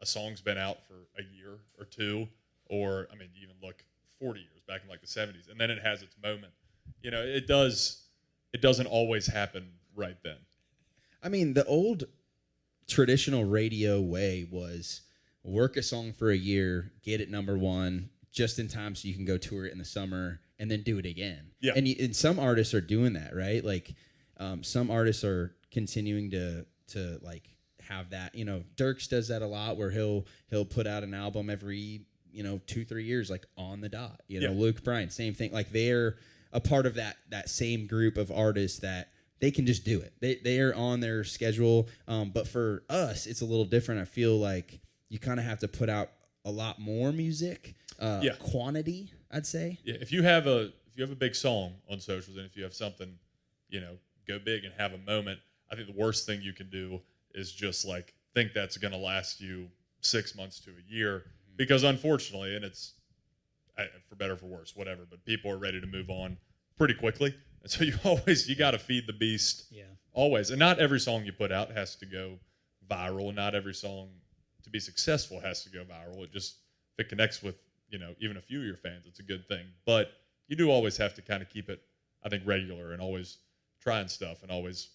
a song's been out for a year or two, or I mean, you even look 40 years back in like the 70s, and then it has its moment. It doesn't always happen right then. I mean, the old traditional radio way was work a song for a year, get it number one, just in time so you can go tour it in the summer, and then do it again. Yeah. And some artists are doing that, right? Like, some artists are continuing to like have that. Dirks does that a lot, where he'll put out an album every 2-3 years, like on the dot. Luke Bryan, same thing. Like they're a part of that same group of artists that they can just do it. They are on their schedule. But for us, it's a little different. I feel like you kind of have to put out a lot more music, quantity, I'd say. Yeah, if you have a big song on socials, and if you have something, go big and have a moment, I think the worst thing you can do is just like think that's going to last you 6 months to a year, because unfortunately, and it's for better or for worse, whatever, but people are ready to move on pretty quickly, and so you got to feed the beast, always. And not every song you put out has to go viral. Not every song to be successful has to go viral. It just, if it connects with even a few of your fans, it's a good thing. But you do always have to kind of keep it, I think, regular, and always trying stuff, and always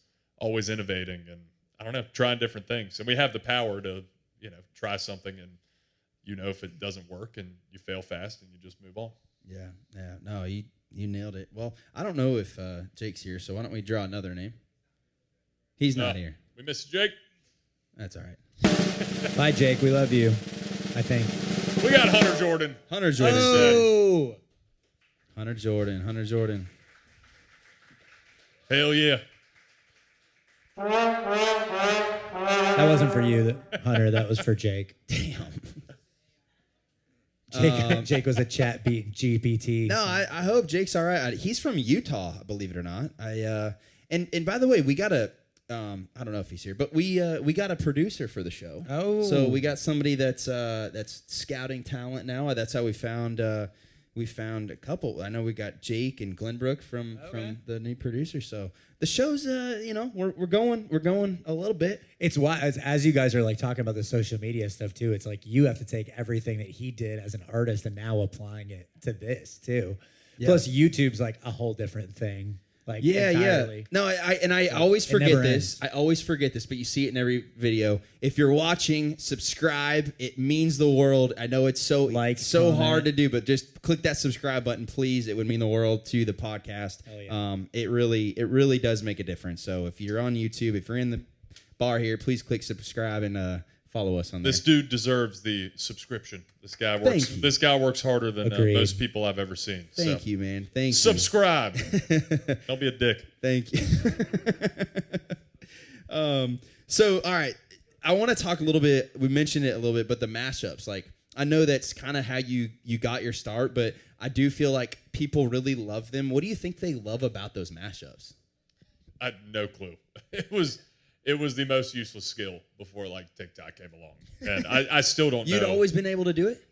innovating, and I don't know, trying different things. And we have the power to try something, and if it doesn't work, and you fail fast, and you just move on. No, you nailed it. Well, I don't know if Jake's here, so why don't we draw another name? He's not here. We miss Jake. That's all right. Bye, Jake. We love you, I think. We got Hunter Jordan. Hunter Jordan. Oh! Hunter Jordan. Hell yeah. That wasn't for you, Hunter. That was for Jake. Damn. Jake was a chat GPT. No, I hope Jake's all right. He's from Utah, believe it or not. And by the way, we got a I don't know if he's here, but we got a producer for the show. Oh, so we got somebody that's scouting talent now. That's how we found a couple. I know we got Jake and Glenbrook from the new producer. So the show's we're going a little bit. It's why as you guys are like talking about the social media stuff too. It's like you have to take everything that he did as an artist and now applying it to this too. Yeah. Plus YouTube's like a whole different thing. Like entirely. No, I always forget this. I always forget this, but you see it in every video. If you're watching, subscribe. It means the world. I know it's so hard to do, but just click that subscribe button, please. It would mean the world to the podcast. Oh, yeah. It really does make a difference. So if you're on YouTube, if you're in the bar here, please click subscribe and follow us on there. This dude deserves the subscription. This guy works harder than most people I've ever seen. Thank you, man. Thank you. Subscribe. Don't be a dick. Thank you. So, all right. I want to talk a little bit. We mentioned it a little bit, but the mashups. Like, I know that's kind of how you got your start, but I do feel like people really love them. What do you think they love about those mashups? I had no clue. It was the most useless skill before like TikTok came along, and I still don't know. You'd always been able to do it?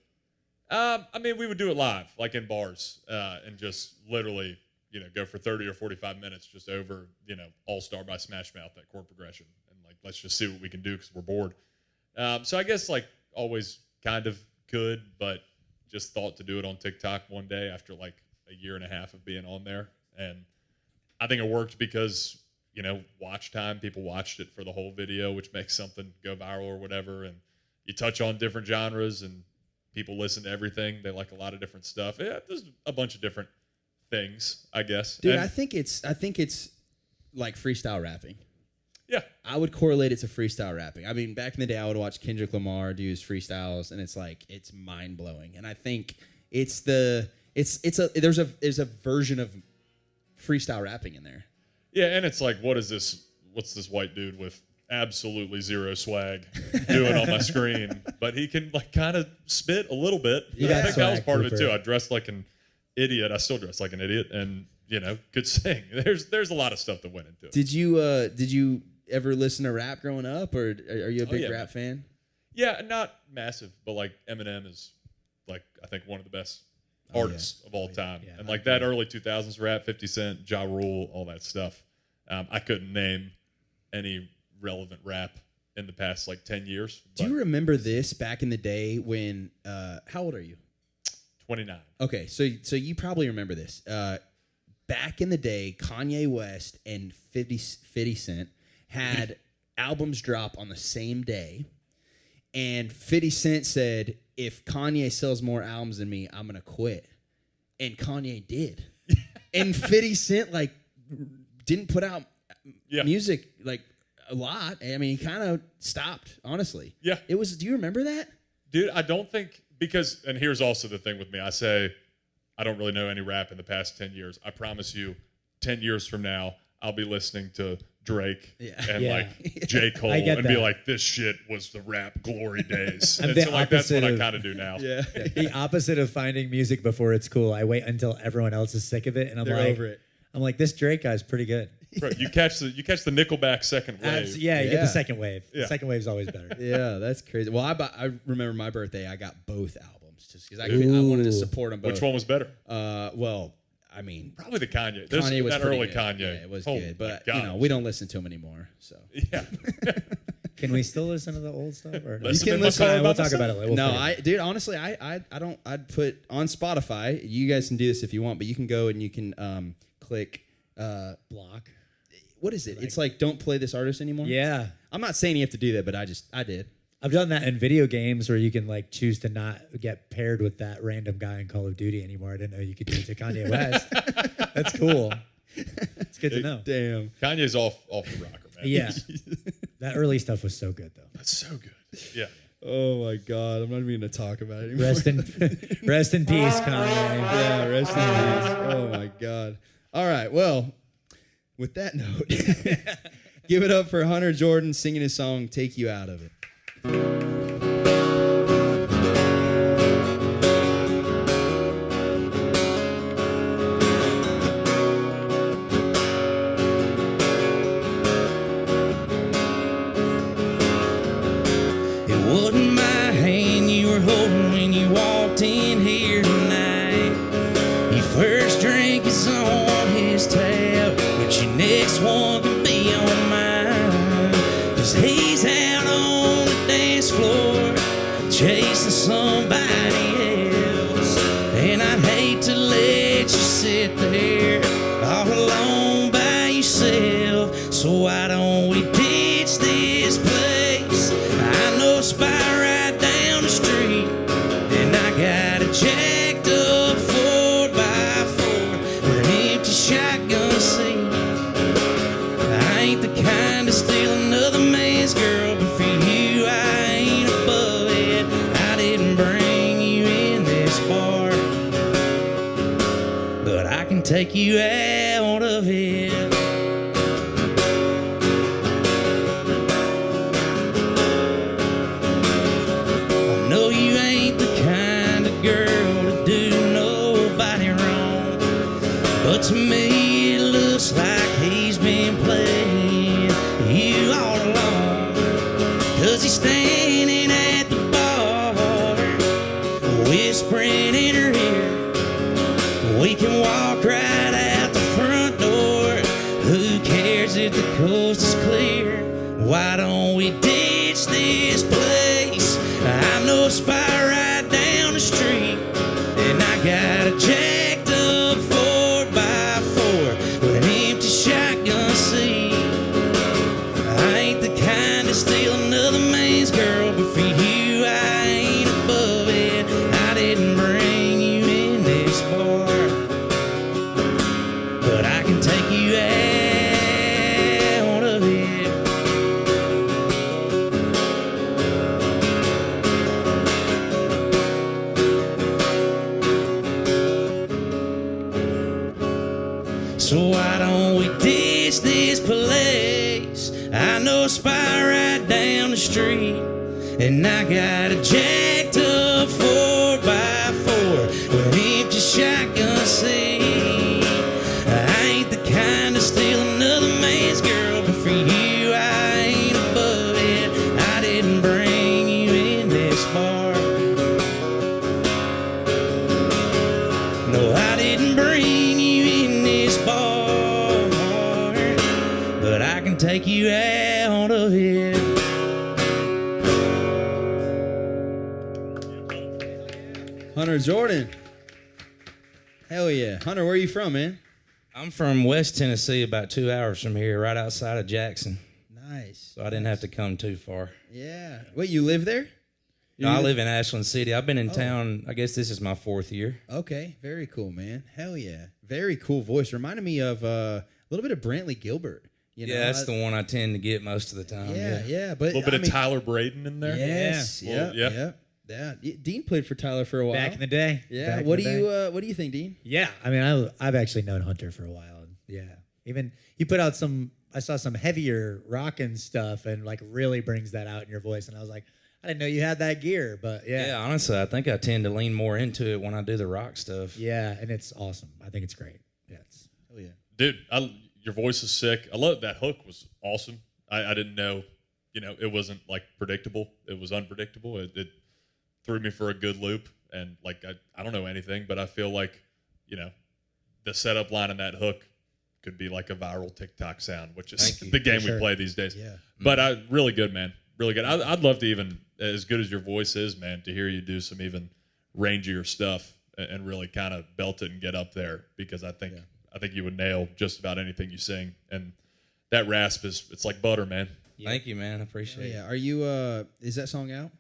I mean, we would do it live, like in bars, and just literally, go for 30 or 45 minutes just over, All-Star by Smash Mouth, that chord progression, and like let's just see what we can do because we're bored. So I guess like always kind of could, but just thought to do it on TikTok one day after like a year and a half of being on there, and I think it worked because watch time. People watched it for the whole video, which makes something go viral or whatever. And you touch on different genres, and people listen to everything. They like a lot of different stuff. Yeah, there's a bunch of different things, I guess. Dude, I think it's like freestyle rapping. Yeah, I would correlate it to freestyle rapping. I mean, back in the day, I would watch Kendrick Lamar do his freestyles, and it's mind blowing. And I think there's a version of freestyle rapping in there. Yeah, and it's like, what's this white dude with absolutely zero swag doing on my screen? But he can like kind of spit a little bit. I think that was part of it too. I dressed like an idiot. I still dress like an idiot, and could sing. There's a lot of stuff that went into it. Did you ever listen to rap growing up, or are you a big rap fan? Yeah, not massive, but like Eminem is like I think one of the best artists of all time. Yeah, and like that early 2000s rap, 50 Cent, Ja Rule, all that stuff. I couldn't name any relevant rap in the past like 10 years. Do you remember this back in the day when, how old are you? 29. Okay, so you probably remember this. Back in the day, Kanye West and 50 Cent had albums drop on the same day. And 50 Cent said, if Kanye sells more albums than me, I'm going to quit. And Kanye did. And 50 Cent, like, didn't put out music, like, a lot. I mean, he kind of stopped, honestly. Yeah. Do you remember that? Dude, I don't think, because, and here's also the thing with me. I say, I don't really know any rap in the past 10 years. I promise you, 10 years from now, I'll be listening to Drake and like J. Cole and be like, this shit was the rap glory days. And so like that's what I kind of do now. Yeah. The opposite of finding music before it's cool. I wait until everyone else is sick of it, and I'm like, over it. I'm like, this Drake guy's pretty good. Bro, you catch the Nickelback second wave. You get the second wave. Yeah. The second wave's always better. Yeah, that's crazy. Well, I remember my birthday. I got both albums just because I wanted to support them both. Which one was better? Well, I mean, probably the Kanye. Kanye was that pretty early good. Kanye. Yeah, it was oh good, but you know, we don't listen to him anymore. So yeah. Can we still listen to the old stuff? Or no? Listen you can to listen. We'll talk about it later. No, dude, honestly, I don't. I'd put on Spotify. You guys can do this if you want, but you can go and you can click block. What is it? It's like don't play this artist anymore. Yeah. I'm not saying you have to do that, but I did. I've done that in video games where you can like choose to not get paired with that random guy in Call of Duty anymore. I didn't know you could do it to Kanye West. That's cool. It's good to know. Damn. Kanye's off the rocker, man. Yeah. That early stuff was so good though. That's so good. Yeah. Oh my God, I'm not even gonna talk about it anymore. Rest in peace, Kanye. Yeah, rest in peace. Oh my God. All right, well, with that note, give it up for Hunter Jordan singing his song "Take You Out of It." It wasn't my hand you were holding when you walked in here tonight. Your first drink is on his tab, but your next one can be on mine. 'Cause he's out on the dance floor chasing somebody else, and I'd hate to let you sit there all alone by yourself. So why don't we ditch this place? I know a spot right down the street, and I got a jacked up 4x4 with an empty shotgun seat. I ain't the kind to steal another man's girl, but for you I ain't above it. I didn't bring you in this bar, but I can take you out of it. I know you ain't the kind of girl to do nobody wrong, but to me it looks like he's been playing you all along. 'Cause he's standing at the bar, whispering in her ear, we can walk right out the front door. Who cares if the coast is clear? Why don't we ditch this place? I know a spot right down the street, and I got a jacked up 4x4 with an empty shotgun seat. I ain't the kind to steal another man's girl, but for you I ain't above it. I didn't bring you in this bar, but I can take you out of it. So why don't we ditch this place? I know a spot right down the street, and I got a jacked up 4x4 with an empty shotgun seat. I ain't the kind to steal another man's girl, but for you I ain't above it. I didn't bring you in this bar, No, I didn't bring you in this bar, but I can take you out of here. Hunter Jordan. Hell yeah. Hunter, where are you from, man? I'm from West Tennessee, about 2 hours from here, right outside of Jackson. Nice. So I didn't have to come too far. Yeah. Wait, you live there? No, I live in Ashland City. I've been in town, I guess this is my 4th year. Okay. Very cool, man. Hell yeah. Very cool voice. Reminded me of a little bit of Brantley Gilbert. You know, Yeah, that's the one I tend to get most of the time. Yeah. But A little bit of Tyler Braden in there. Yes. Yeah. Yeah. Dean played for Tyler for a while. Back in the day. Yeah. Back What in do the day. you think, Dean? Yeah, I mean, I've actually known Hunter for a while. And yeah, even he put out I saw some heavier rockin' stuff, and like really brings that out in your voice. And I was like, I didn't know you had that gear, but yeah, Yeah, honestly, I think I tend to lean more into it when I do the rock stuff. yeah, and it's awesome. I think it's great. Yeah, Oh yeah. Dude, your voice is sick. I love that hook was awesome. I didn't know, it wasn't like predictable. It was unpredictable. It threw me for a good loop. And like, I don't know anything, but I feel like, the setup line in that hook could be like a viral TikTok sound, which is the game we play these days. Yeah. But really good, man. Really good. I'd love to even, as good as your voice is, man, to hear you do some even rangier stuff and really kind of belt it and get up there, because I think you would nail just about anything you sing. And that rasp it's like butter, man. Thank you, man. I appreciate it. Yeah. Are you is that song out?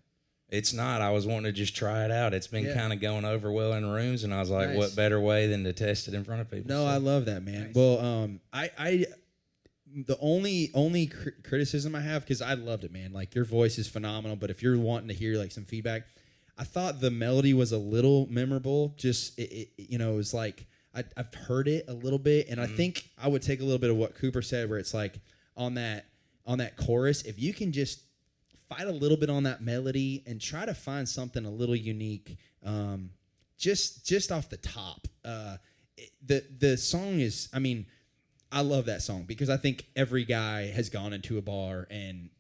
It's not. I was wanting to just try it out. It's been kind of going over well in rooms, and I was like, what better way than to test it in front of people? No, I love that, man. Nice. Well, I the only criticism I have, because I loved it, man. Like, your voice is phenomenal, but if you're wanting to hear like some feedback, I thought the melody was a little memorable. Just it was like I've heard it a little bit, and I think I would take a little bit of what Cooper said, where it's like on that chorus, if you can just fight a little bit on that melody and try to find something a little unique, just off the top. The song is, I mean, I love that song because I think every guy has gone into a bar, and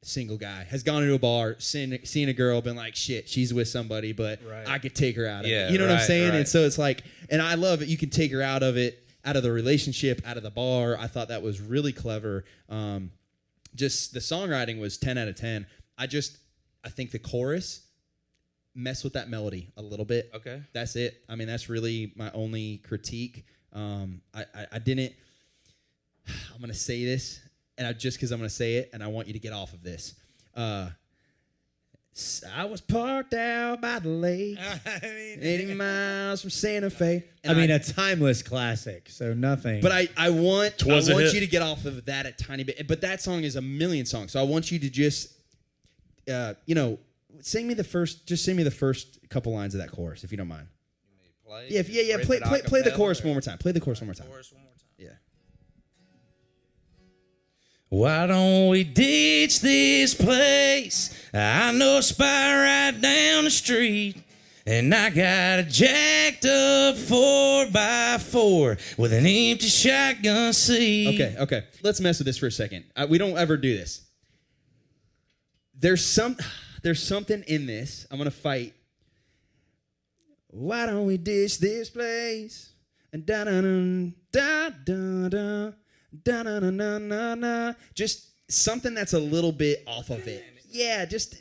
single guy has gone into a bar, seen a girl, been like, shit, she's with somebody, but I could take her out of it. You know what I'm saying? And so it's like, and I love it. You can take her out of it, out of the relationship, out of the bar. I thought that was really clever. Just the songwriting was 10 out of 10. I think the chorus messed with that melody a little bit. Okay. That's it. I mean, that's really my only critique. I didn't, I'm going to say this, and just because I'm going to say it, and I want you to get off of this. I was parked out by the lake, 80 miles from Santa Fe. And a timeless classic, so nothing. But I want you hit. to get off of that a tiny bit. But that song is a million songs, so I want you to just, sing me the first couple lines of that chorus, if you don't mind. Play the chorus one more time. Play the chorus one more time. Yeah. Why don't we ditch this place? I know a spot right down the street, and I got a jacked up 4x4 with an empty shotgun seat. Okay. Let's mess with this for a second. We don't ever do this. There's something in this. I'm gonna fight. Why don't we ditch this place? And da da da da da. Da-na-na-na-na-na. Just something that's a little bit off of it. Yeah, just,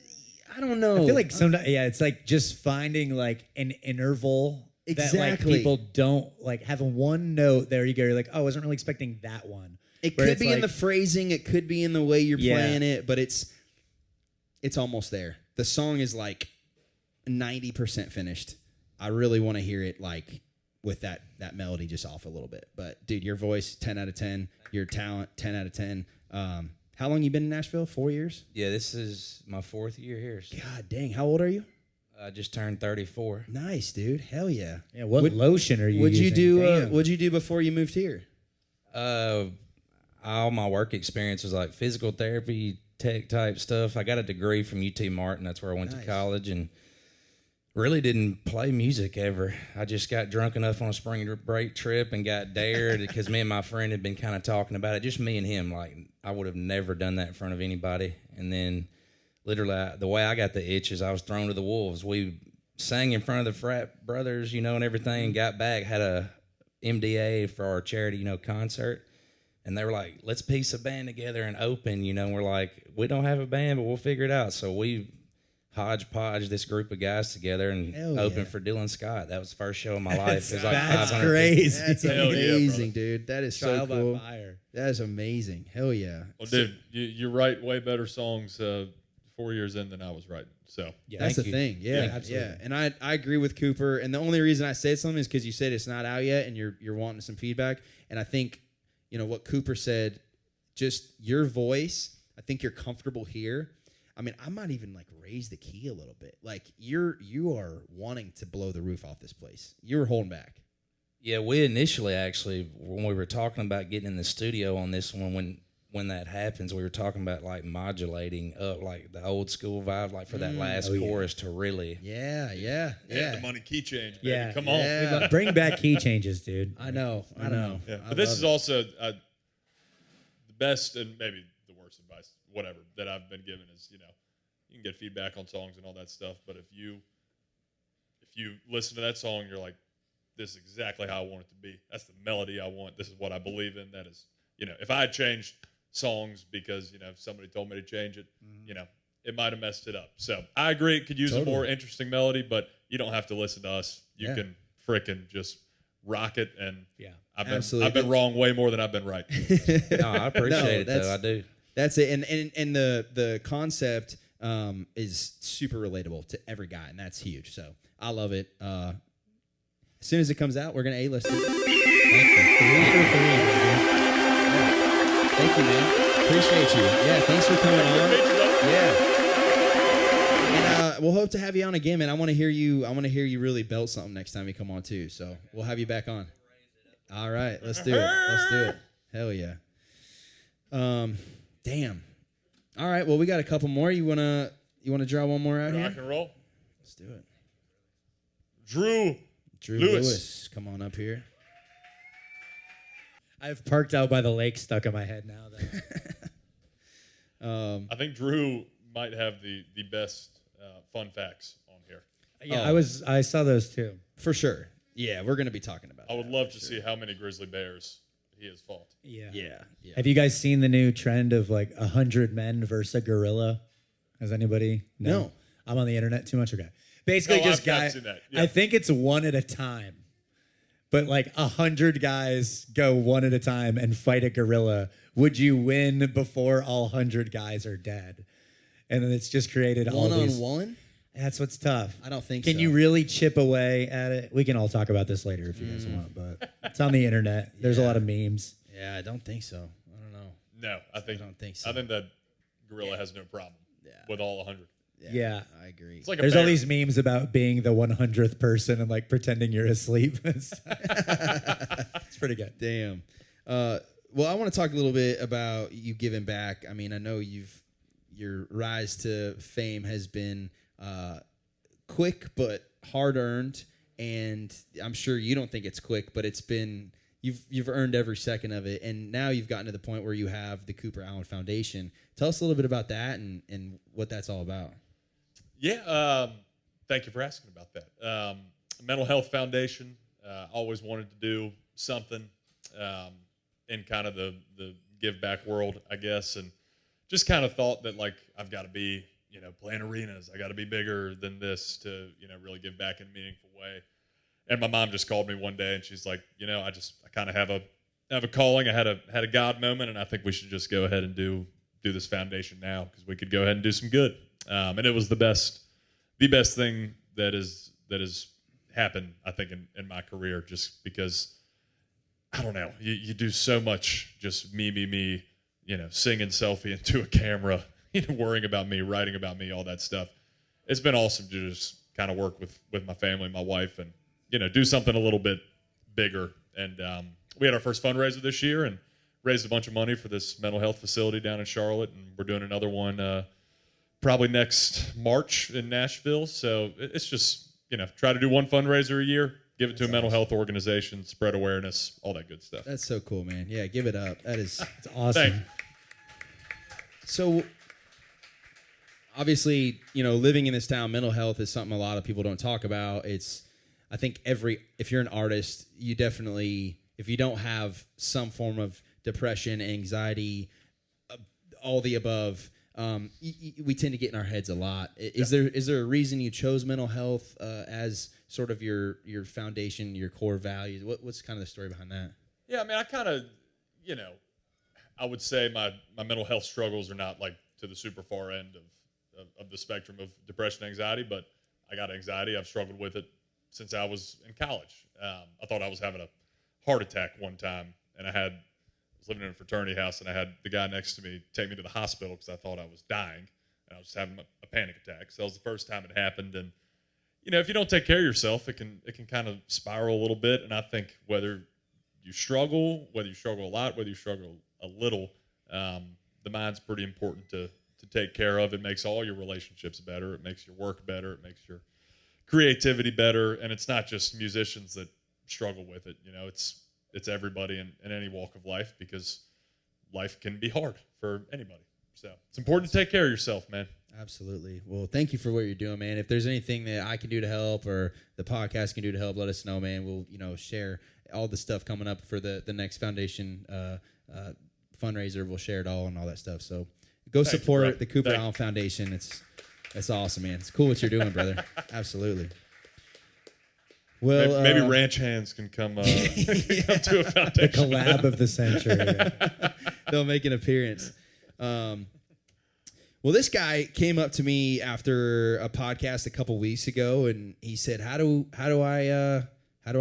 I don't know. I feel like sometimes, it's like just finding like an interval that like Exactly. people don't like, having one note there you go, you're like, oh, I wasn't really expecting that one. It Where could it's be in like- the phrasing, it could be in the way you're playing it, but it's almost there. The song is like 90% finished. I really want to hear it like with that melody just off a little bit. But dude, your voice, 10 out of 10. Your talent, 10 out of 10. How long you been in Nashville? 4 years? Yeah, this is my 4th year here. So God dang, how old are you? I just turned 34. Nice, dude. Hell yeah. Yeah, what lotion are you What'd you using? do? Damn. What'd you do before you moved here? All my work experience was like physical therapy, tech type stuff. I got a degree from UT Martin. That's where I went to college, and really didn't play music ever. I just got drunk enough on a spring break trip and got dared because me and my friend had been kind of talking about it. Just me and him. Like, I would have never done that in front of anybody. And then literally the way I got the itch is I was thrown to the wolves. We sang in front of the frat brothers, you know, and everything, and got back, had a MDA for our charity, you know, concert. And they were like, let's piece a band together and open, you know. And we're like, we don't have a band, but we'll figure it out. So we hodgepodge this group of guys together and opened for Dylan Scott. That was the first show of my life. It was like That's 500 crazy. That's Hell yeah, amazing, dude. That is so Trial by cool. fire. That is amazing. Hell yeah. Well, dude, you write way better songs 4 years in than I was writing. So Yeah, That's the Thank you. thing. Yeah, Yeah, absolutely. And I agree with Cooper. And the only reason I said something is because you said it's not out yet and you're wanting some feedback. And I think, you know, what Cooper said, just your voice, I think you're comfortable here. I mean, I might even like raise the key a little bit. Like you are wanting to blow the roof off this place. You were holding back. Yeah, we initially actually, when we were talking about getting in the studio on this one, when that happens, we were talking about like modulating up like the old school vibe, like for that last chorus to really. Yeah. the money key change, baby. Yeah. Come on. Yeah. Bring back key changes, dude. I know. Yeah. I But this love is it. also the best and maybe the worst advice, whatever, that I've been given is, you know, you can get feedback on songs and all that stuff, but if you listen to that song, you're like, this is exactly how I want it to be. That's the melody I want. This is what I believe in. That is, you know, if I had changed songs because, you know, somebody told me to change it, you know, it might have messed it up. So I agree, it could use a more interesting melody, but you don't have to listen to us. You can frickin' just rock it, and I've been wrong way more than I've been right. No, I appreciate it though. I do. That's it. And the concept is super relatable to every guy, and that's huge. So I love it. As soon as it comes out, we're gonna A-list it. Thank you, man. Appreciate you. Yeah, thanks for coming on. Yeah. And we'll hope to have you on again, man. I want to hear you really belt something next time you come on too. So we'll have you back on. All right, let's do it. Hell yeah. Damn. All right, well, we got a couple more. You wanna draw one more out here? Rock and roll. Let's do it. Drew Lewis, come on up here. I've parked out by the lake stuck in my head now, though. I think Drew might have the best fun facts on here. Yeah, I saw those too. For sure. Yeah, we're gonna be talking about. I would love to see how many grizzly bears he has fought. Yeah. Have you guys seen the new trend of like 100 men versus a gorilla? Has anybody? No. I'm on the internet too much. Okay. Basically, No, just I've guys. seen that. Yeah. I think it's one at a time, but like 100 guys go one at a time and fight a gorilla. Would you win before all 100 guys are dead? And then it's just created all these. One-on-one? That's what's tough. I don't think Can so. you really chip away at it? We can all talk about this later if you guys want, but it's on the internet. There's a lot of memes. Yeah, I don't think so. I don't know. No, I don't think so. I think that gorilla has no problem with all 100. Yeah. I agree. It's like There's a all bear. these memes about being the 100th person and like pretending you're asleep. It's pretty good. Damn. Well, I want to talk a little bit about you giving back. I mean, I know your rise to fame has been quick but hard earned, and I'm sure you don't think it's quick, but it's been you've earned every second of it, and now you've gotten to the point where you have the Cooper Allen Foundation. Tell us a little bit about that and what that's all about. Yeah, thank you for asking about that. Mental Health Foundation, always wanted to do something in kind of the give back world, I guess, and just kind of thought that like I've got to be, you know, playing arenas. I got to be bigger than this to, you know, really give back in a meaningful way. And my mom just called me one day and she's like, you know, I kind of have a calling. I had a God moment, and I think we should just go ahead and do this foundation now because we could go ahead and do some good. And it was the best thing that has happened, I think, in my career, just because I don't know, you do so much just me, you know, singing selfie into a camera, you know, worrying about me, writing about me, all that stuff. It's been awesome to just kind of work with my family, my wife, and, you know, do something a little bit bigger. And we had our first fundraiser this year and raised a bunch of money for this mental health facility down in Charlotte, and we're doing another one probably next March in Nashville. So it's just, you know, try to do one fundraiser a year, give it to a mental health organization, spread awareness, all that good stuff. That's so cool, man. Yeah, give it up. That is It's awesome. Thank you. so. obviously, living in this town, mental health is something a lot of people don't talk about. I think if you're an artist, you definitely, if you don't have some form of depression, anxiety, all the above, we tend to get in our heads a lot. Is there a reason you chose mental health as sort of your foundation, your core values? What's kind of the story behind that? Yeah, I mean, I kind of, I would say my mental health struggles are not like to the super far end of the spectrum of depression, anxiety, but I got anxiety. I've struggled with it since I was in college. I thought I was having a heart attack one time, and I was living in a fraternity house, and I had the guy next to me take me to the hospital because I thought I was dying, and I was just having a panic attack. So that was the first time it happened, and if you don't take care of yourself, it can kind of spiral a little bit. And I think whether you struggle a lot, whether you struggle a little, the mind's pretty important to take care of. It makes all your relationships better. It makes your work better. It makes your creativity better. And it's not just musicians that struggle with it. It's everybody in any walk of life, because life can be hard for anybody. So it's important to take care of yourself, man. Absolutely. Well, thank you for what you're doing, man. If there's anything that I can do to help or the podcast can do to help, let us know, man. We'll, share all the stuff coming up for the next foundation fundraiser. We'll share it all and all that stuff. So go support the Cooper Allen Foundation. That's awesome, man. It's cool what you're doing, brother. Absolutely. Well, maybe Ranch Hands can come to a foundation. The collab of the century. They'll make an appearance. Well, this guy came up to me after a podcast a couple weeks ago, and he said, "How do I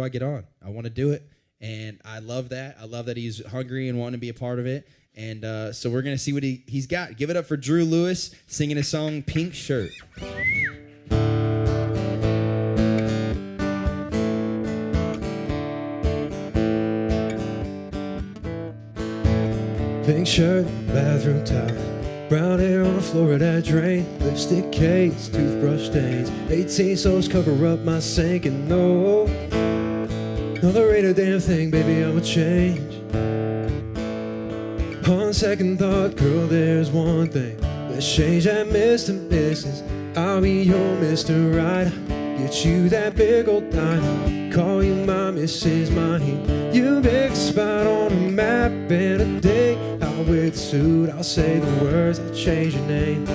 get on? I want to do it." And I love that. I love that he's hungry and wanting to be a part of it. And so we're gonna see what he's got. Give it up for Drew Lewis singing his song "Pink Shirt." Pink shirt, bathroom towel, brown hair on the floor of that drain, lipstick case, toothbrush stains, 18 soaps cover up my sink, and no, there ain't a damn thing, baby, I'ma change. On second thought, girl, there's one thing, let's change that Mr. and Mrs. I'll be your Mr. Right. Get you that big old diamond, call you my Mrs. Mine. You pick a spot on a map and a day. I'll wear the suit, I'll say the words, I'll change your name.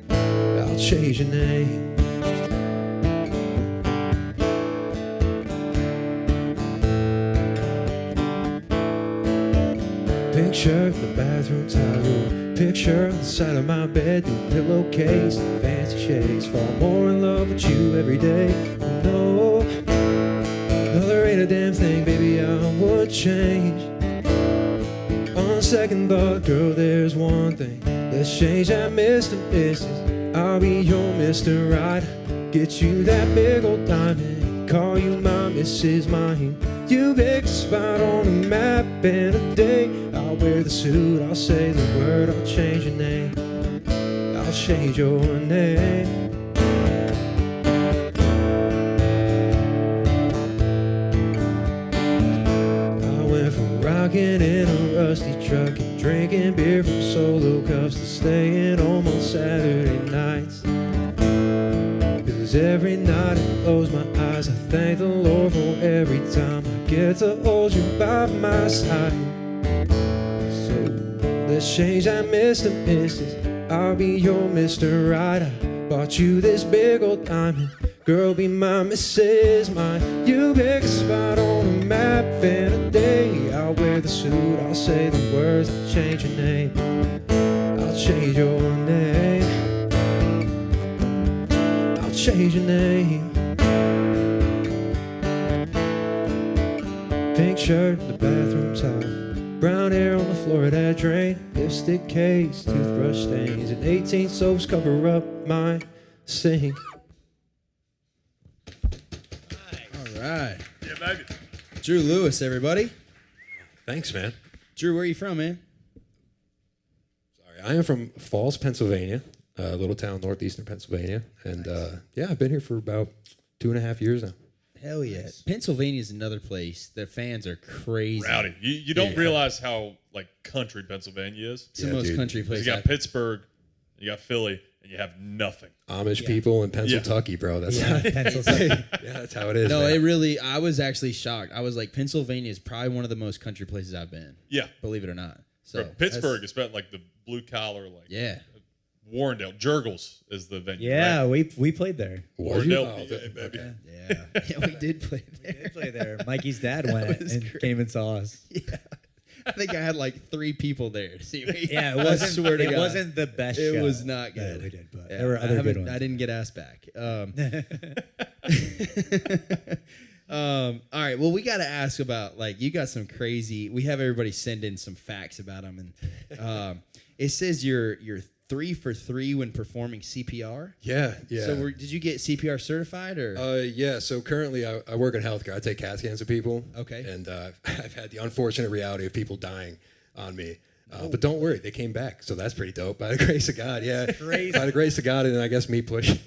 I'll change your name. Pink shirt, the bathroom towel, picture on the side of my bed, new pillowcase, fancy shades, fall more in love with you every day. No, there ain't a damn thing, baby, I would change. On second thought, girl, there's one thing, let's change that Mr. and Mrs. I'll be your Mr. Right. Get you that big old diamond, call you my Mrs. Mine. You pick a spot on the map and a day. I'll wear the suit, I'll say the word, I'll change your name. I'll change your name. I went from rocking in a rusty truck and drinking beer from solo cups to staying home on Saturday nights. Cause every night I close my eyes, I thank the Lord for every time I get to hold you by my side. So let's change that Mr. and Mrs. I'll be your Mr. Right. I bought you this big old diamond, girl, be my Mrs. Mine. You pick a spot on the map and a day. I'll wear the suit, I'll say the words, I'll change your name. I'll change your name. Change your name. Pink shirt, the bathroom towel, brown hair on the floor of that drain, lipstick case, toothbrush stains, and 18 soaps cover up my sink. All right. Yeah, baby. Drew Lewis, everybody. Thanks, man. Drew, where are you from, man? Sorry, I am from Falls, Pennsylvania. A little town northeastern Pennsylvania, and yeah, I've been here for about 2.5 years now. Hell yeah! Pennsylvania is another place. Their fans are crazy. Rowdy. You don't realize how like country Pennsylvania is. It's the most country place. You got Pittsburgh, and you got Philly, and you have nothing. Amish people in Pennsylvania, bro. That's Pennsylvania. yeah, that's how it is. No, man. I was actually shocked. I was like, Pennsylvania is probably one of the most country places I've been. Yeah. Believe it or not. So Pittsburgh is about like the blue collar, like Yeah. Warrendale. Jurgles is the venue. Yeah, right? we played there. Was you? Warrendale, Oh, PA, baby. okay. Yeah. We did play there. We did play there. Mikey's dad went was and great. came and saw us. Yeah. I think I had like 3 people there to see me. Yeah, it I wasn't. swear to It God. wasn't the best. It show was not that good. we did, but Yeah, there were other good ones. I didn't get asked back. All right. Well, we got to ask about, like, you got some crazy. We have everybody send in some facts about them, and it says you're 3 for 3 when performing CPR. Yeah. So did you get CPR certified or? Yeah. So currently, I work in healthcare. I take CAT scans of people. Okay. And I've had the unfortunate reality of people dying on me. But don't worry, they came back. So that's pretty dope. By the grace of God, yeah. Crazy. By the grace of God, and I guess me pushing.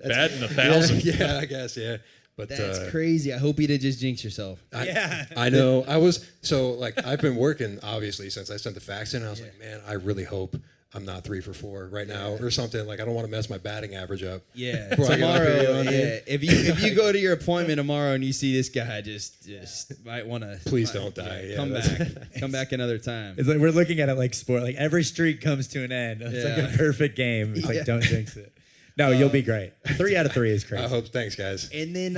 Bad in 1,000. Yeah, I guess, yeah. But That's crazy. I hope you didn't just jinx yourself. I know. I was so like I've been working obviously since I sent the fax in. I was like, man, I really hope I'm not 3 for 4 right now or something. Like I don't want to mess my batting average up. Yeah, Before I get up here, you know tomorrow. what I mean? Yeah, if you go to your appointment tomorrow and you see this guy, just might want to. Please don't die. Yeah, come that's- back. Come back another time. It's like we're looking at it like sport. Like every streak comes to an end. It's like Yeah. a perfect game. It's like don't jinx it. No, you'll be great. 3 out of 3 is crazy. I hope. Thanks, guys. And then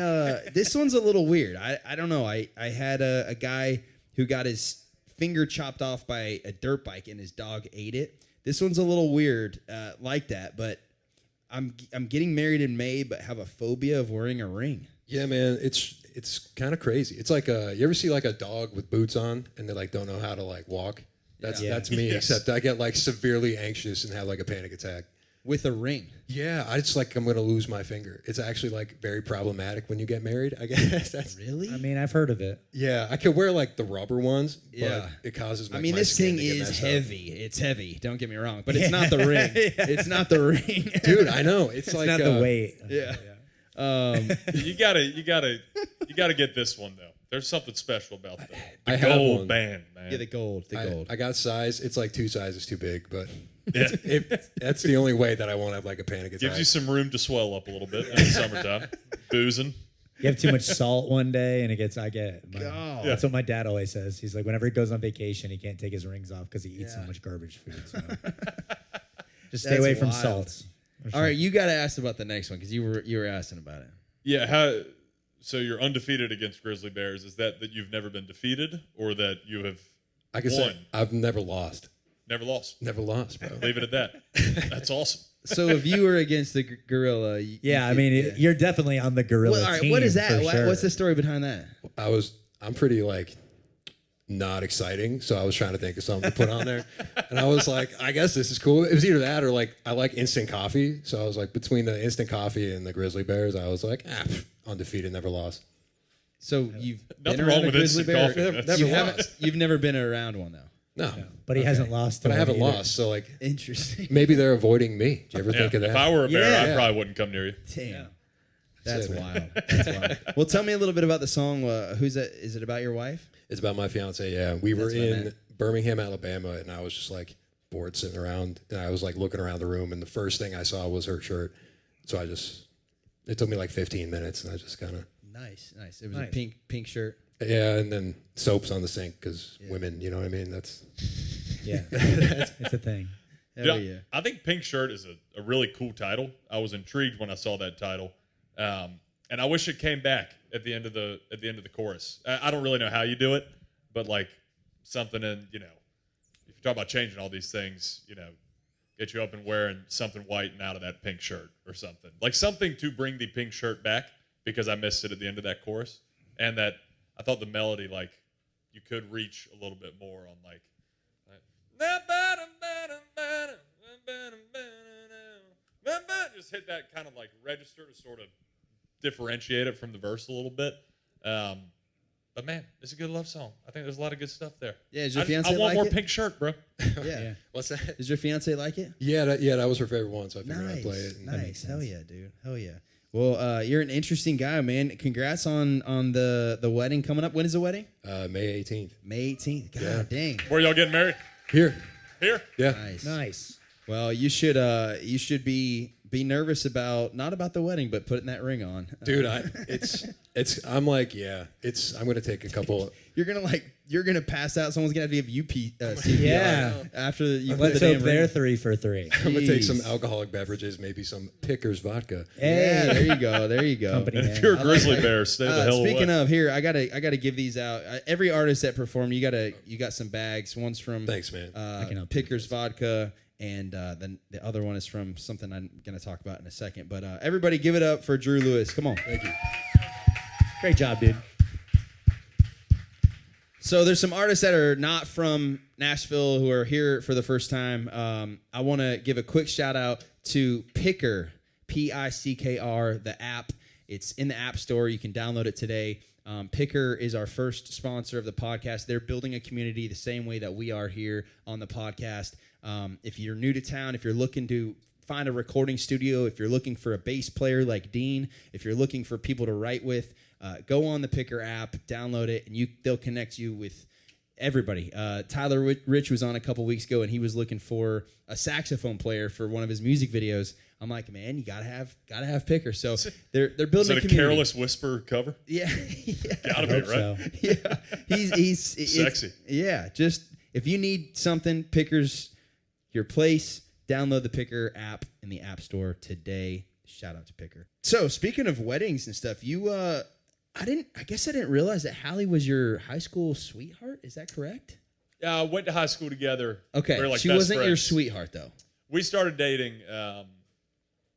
this one's a little weird. I don't know. I had a guy who got his finger chopped off by a dirt bike and his dog ate it. This one's a little weird like that, but I'm getting married in May, but have a phobia of wearing a ring. Yeah, man, it's kind of crazy. It's like you ever see like a dog with boots on and they like don't know how to like walk? That's me. Yes. Except I get like severely anxious and have like a panic attack. With a ring. Yeah, I just like I'm gonna lose my finger. It's actually like very problematic when you get married. I guess that's Really? I mean, I've heard of it. yeah. I could wear like the rubber ones, but Yeah. it causes. Like, I mean, my this skin thing to get is messed up. heavy. It's heavy. Don't get me wrong, but it's not the ring. It's not the ring, dude. I know it's, It's like not the weight. Yeah. You gotta get this one though. There's something special about the I have gold one. band, man. Yeah, the gold. I got size. It's like 2 sizes too big, but Yeah. that's the only way that I won't have like a panic attack. Gives you some room to swell up a little bit in the summertime. Boozing. You have too much salt one day, and I get it. God. That's what my dad always says. He's like, whenever he goes on vacation, he can't take his rings off because he eats so much garbage food. So. Just stay That's away from wild. salts. All right, you got to ask about the next one because you were asking about it. Yeah, so you're undefeated against grizzly bears. Is that you've never been defeated or that you have I can won? say I've never lost. Never lost. Never lost, bro. Leave it at that. That's awesome. So if you were against the gorilla, Yeah, I mean, you're definitely on the gorilla Well, all right, team. what is that? for sure. What's the story behind that? I'm pretty like not exciting, so I was trying to think of something to put on there, and I was like, I guess this is cool. It was either that or like I like instant coffee, so I was like between the instant coffee and the grizzly bears, I was like, undefeated, never lost. So you've Nothing been wrong around a with grizzly instant bear. coffee. Never You haven't. lost. You've never been around one though. No, But he hasn't lost. but I to haven't one either. lost, so like Interesting. maybe they're avoiding me. Do you ever Yeah, think of that? if I were a bear, Yeah. I probably wouldn't come near you. Damn. That's That's it, wild. That's wild. Well, tell me a little bit about the song. Who's that? Is it about your wife? It's about my fiance. Yeah, we were That's what I in meant. Birmingham, Alabama, and I was just like bored sitting around, and I was like looking around the room, and the first thing I saw was her shirt. So it took me like 15 minutes, and I just kind of Nice. It was Nice. a pink shirt. yeah, and then soaps on the sink because women, you know what I mean? That's Yeah, it's a thing. Hell Yeah, yeah. I think Pink Shirt is a really cool title. I was intrigued when I saw that title, and I wish it came back at the end of the chorus. I don't really know how you do it, but like something in if you talk about changing all these things, get you up and wearing something white and out of that pink shirt or something like something to bring the pink shirt back because I missed it at the end of that chorus, and that I thought the melody like you could reach a little bit more on like just hit that kind of like register to sort of differentiate it from the verse a little bit. But man, it's a good love song. I think there's a lot of good stuff there. Yeah, does your I fiance want like more it? pink shirt, bro. Yeah. what's that? Does your fiance like it? Yeah, that was her favorite one, so I figured I'd play it. and- Nice. Hell yeah, dude. Hell yeah. Well, you're an interesting guy, man. Congrats on the wedding coming up. When is the wedding? May 18th. May 18th. God Yeah. dang. Where y'all getting married? Here. Here? Yeah. Nice. Nice. Well, you should be nervous about not about the wedding, but putting that ring on, Dude, I'm like, yeah, I'm gonna take a couple. You're gonna pass out. Someone's gonna have to give you CPR. Yeah. After you put Let's the hope damn they're ring. 3 for 3. I'm gonna take some Jeez. alcoholic beverages, maybe some Pickers vodka. Yeah, there you go. There you go. Company And man. if you're a I like grizzly that. bear, stay the hell away. Speaking of, here I gotta give these out. Every artist that performed, you got some bags. One's from Thanks, man. can help Pickers Vodka, and then the other one is from something I'm gonna talk about in a second. But everybody, give it up for Drew Lewis. Come on. Thank you. Great job, dude. So there's some artists that are not from Nashville who are here for the first time. I want to give a quick shout out to Picker, Pickr, the app. It's in the App Store. You can download it today. Picker is our first sponsor of the podcast. They're building a community the same way that we are here on the podcast. If you're new to town, if you're looking to find a recording studio, if you're looking for a bass player like Dean, if you're looking for people to write with, go on the Picker app, download it, and they'll connect you with everybody. Tyler Rich was on a couple weeks ago, and he was looking for a saxophone player for one of his music videos. I'm like, man, you gotta have Picker. So they're Is building it a a community. Careless Whisper cover? Yeah, yeah, Gotta be, Hope right? so. yeah. He's Sexy. Yeah, just if you need something, Picker's your place. Download the Picker app in the App Store today. Shout out to Picker. So speaking of weddings and stuff, I guess I didn't realize that Hallie was your high school sweetheart. Is that correct? Yeah, went to high school together. Okay, We were like she best wasn't your friends. sweetheart though. We started dating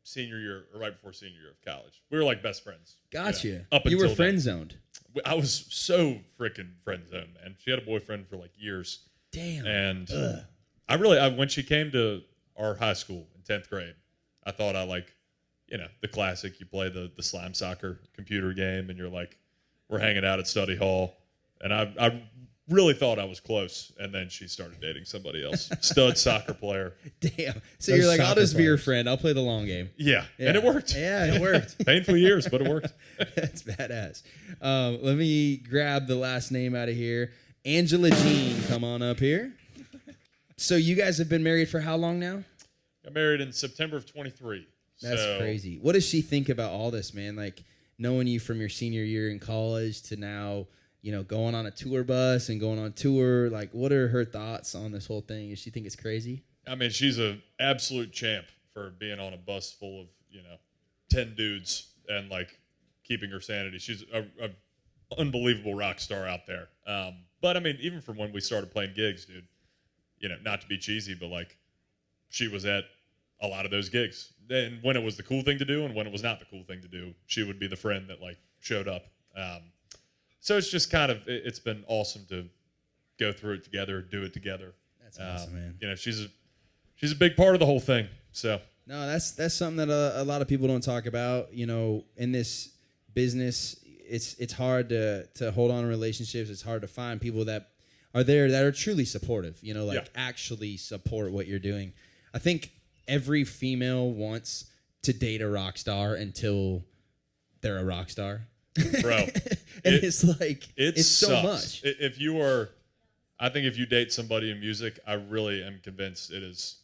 senior year, or right before senior year of college. We were like best friends. Gotcha. You know, up You were until friend then. zoned. I was so freaking friend zoned, man. She had a boyfriend for like years. Damn. And I when she came to our high school in 10th grade, I thought the classic, you play the slime soccer computer game and you're like, we're hanging out at study hall. And I really thought I was close. And then she started dating somebody else, stud soccer player. Damn. So Those you're like, I'll soccer just be your players. friend. I'll play the long game. Yeah. Yeah. And it worked. Yeah, it worked. Painful years, but it worked. That's badass. Let me grab the last name out of here. Angela Jean, come on up here. So you guys have been married for how long now? Got married in September of 23. That's crazy. What does she think about all this, man? Like knowing you from your senior year in college to now, going on a tour bus and going on tour. Like, what are her thoughts on this whole thing? Does she think it's crazy? I mean, she's an absolute champ for being on a bus full of, 10 dudes and like keeping her sanity. She's a unbelievable rock star out there. But I mean, even from when we started playing gigs, dude, not to be cheesy, but like she was at a lot of those gigs. And when it was the cool thing to do and when it was not the cool thing to do, she would be the friend that like showed up. So it's just it's been awesome to go through it together, do it together. That's awesome, man. She's a big part of the whole thing. So No, that's something that a lot of people don't talk about. In this business, it's hard to hold on to relationships. It's hard to find people that are there that are truly supportive. Actually support what you're doing. I think every female wants to date a rock star until they're a rock star. bro, And it's like it's so sucks. much. I think if you date somebody in music, I really am convinced it is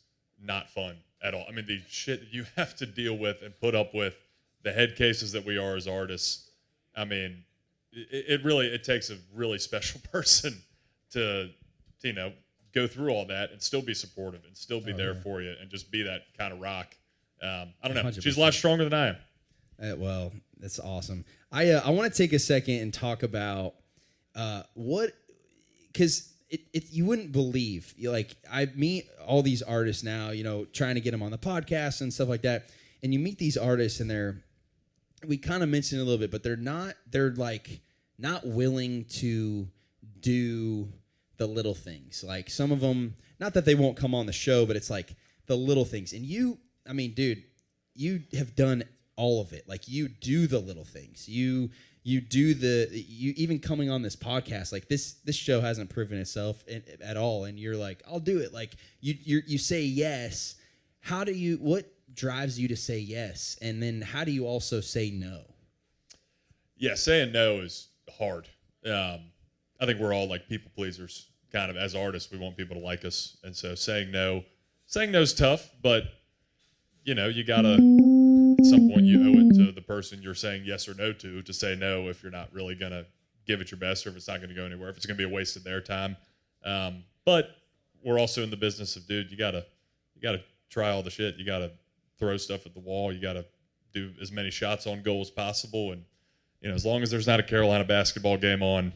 not fun at all. I mean, the shit that you have to deal with and put up with, the head cases that we are as artists. I mean, it takes a really special person to go through all that and still be supportive and still be there for you and just be that kind of rock. I don't know. 100%. She's a lot stronger than I am. Well, that's awesome. I want to take a second and talk about because you wouldn't believe, I meet all these artists now, trying to get them on the podcast and stuff like that, and you meet these artists and we kind of mentioned it a little bit, but they're not willing to do the little things. Like some of them, not that they won't come on the show, but it's like the little things. And dude, you have done all of it. Like you do the little things. You do you even coming on this podcast, like this show hasn't proven itself at all. And you're like, I'll do it. Like you say yes. What drives you to say yes? And then how do you also say no? Yeah, saying no is hard. I think we're all like people pleasers, kind of as artists. We want people to like us, and so saying no saying no's tough, but you know, you gotta at some point you owe it to the person you're saying yes or no to say no if you're not really gonna give it your best, or if it's not gonna go anywhere, if it's gonna be a waste of their time. But we're also in the business of, dude, you gotta try all the shit. You gotta throw stuff at the wall. You gotta do as many shots on goal as possible. And you know, as long as there's not a Carolina basketball game on,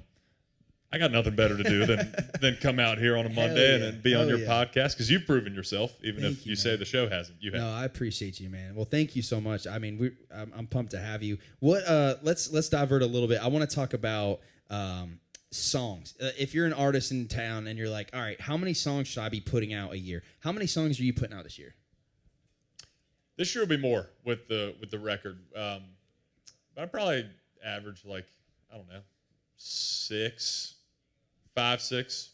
I got nothing better to do than come out here on a Monday and be on your podcast, because you've proven yourself, even if you say the show hasn't. You have. No, I appreciate you, man. Well, thank you so much. I mean, I'm pumped to have you. What? Let's divert a little bit. I want to talk about songs. If you're an artist in town and you're like, all right, how many songs should I be putting out a year? How many songs are you putting out this year? This year will be more with the record. But I probably average like, I don't know, 5, 6,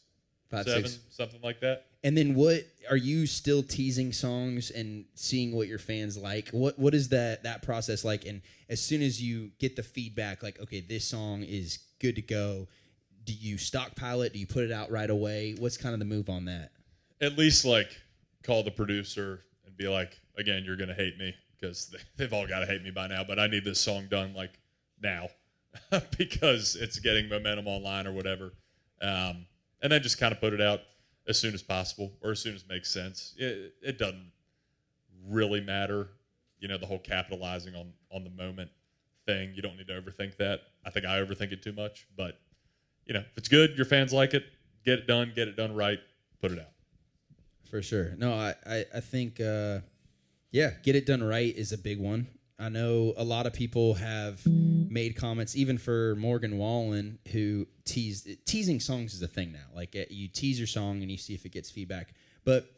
7, something like that. And then what are you still teasing songs and seeing what your fans like? What is that process like? And as soon as you get the feedback, like, okay, this song is good to go, do you stockpile it? Do you put it out right away? What's kind of the move on that? At least like call the producer and be like, again, you're going to hate me, because they've all got to hate me by now, but I need this song done like now because it's getting momentum online or whatever. And then just kind of put it out as soon as possible, or as soon as it makes sense. It doesn't really matter, you know, the whole capitalizing on the moment thing. You don't need to overthink that. I think I overthink it too much, but you know, if it's good, your fans like it, get it done right, put it out. For sure. No, I think, get it done right is a big one. I know a lot of people have made comments, even for Morgan Wallen, who teasing songs is a thing now. Like, you tease your song and you see if it gets feedback. But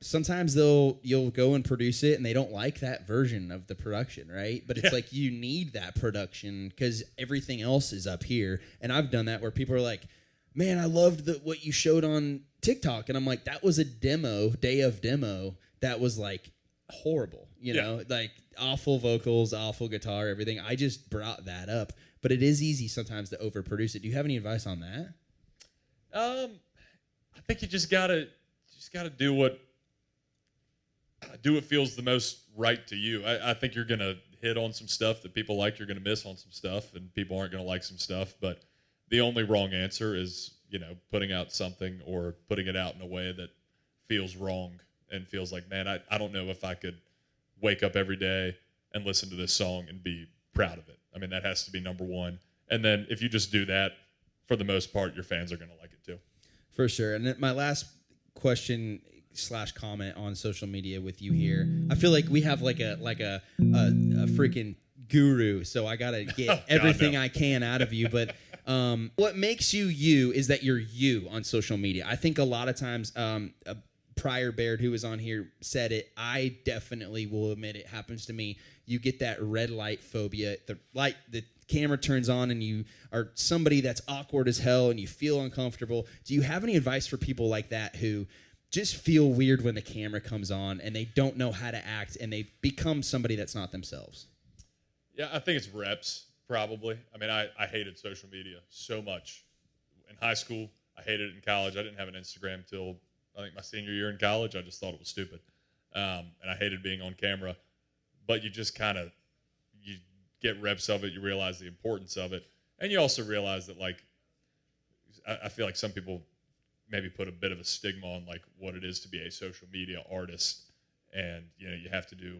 sometimes you'll go and produce it and they don't like that version of the production, right? But it's like, you need that production because everything else is up here. And I've done that where people are like, man, I loved what you showed on TikTok. And I'm like, that was a day of demo that was like horrible, you know, like awful vocals, awful guitar, everything. I just brought that up. But it is easy sometimes to overproduce it. Do you have any advice on that? I think you just gotta do what feels the most right to you. I think you're gonna hit on some stuff that people like. You're gonna miss on some stuff, and people aren't gonna like some stuff. But the only wrong answer is, you know, putting out something or putting it out in a way that feels wrong and feels like, man, I don't know if I could wake up every day and listen to this song and be proud of it. I mean, that has to be number one. And then if you just do that, for the most part, your fans are going to like it too. For sure. And then my last question / comment on social media with you here, I feel like we have like a freaking guru, so I gotta get everything I can out of you. But what makes you is that you're you on social media. I think a lot of times, Prior Baird, who was on here, said it. I definitely will admit it happens to me. You get that red light phobia. The camera turns on and you are somebody that's awkward as hell and you feel uncomfortable. Do you have any advice for people like that who just feel weird when the camera comes on and they don't know how to act and they become somebody that's not themselves? Yeah, I think it's reps, probably. I mean, I hated social media so much. In high school, I hated it in college. I didn't have an Instagram till, I think, my senior year in college. I just thought it was stupid. And I hated being on camera. But you just you get reps of it. You realize the importance of it. And you also realize that, like, I feel like some people maybe put a bit of a stigma on, like, what it is to be a social media artist. And, you know, you have to do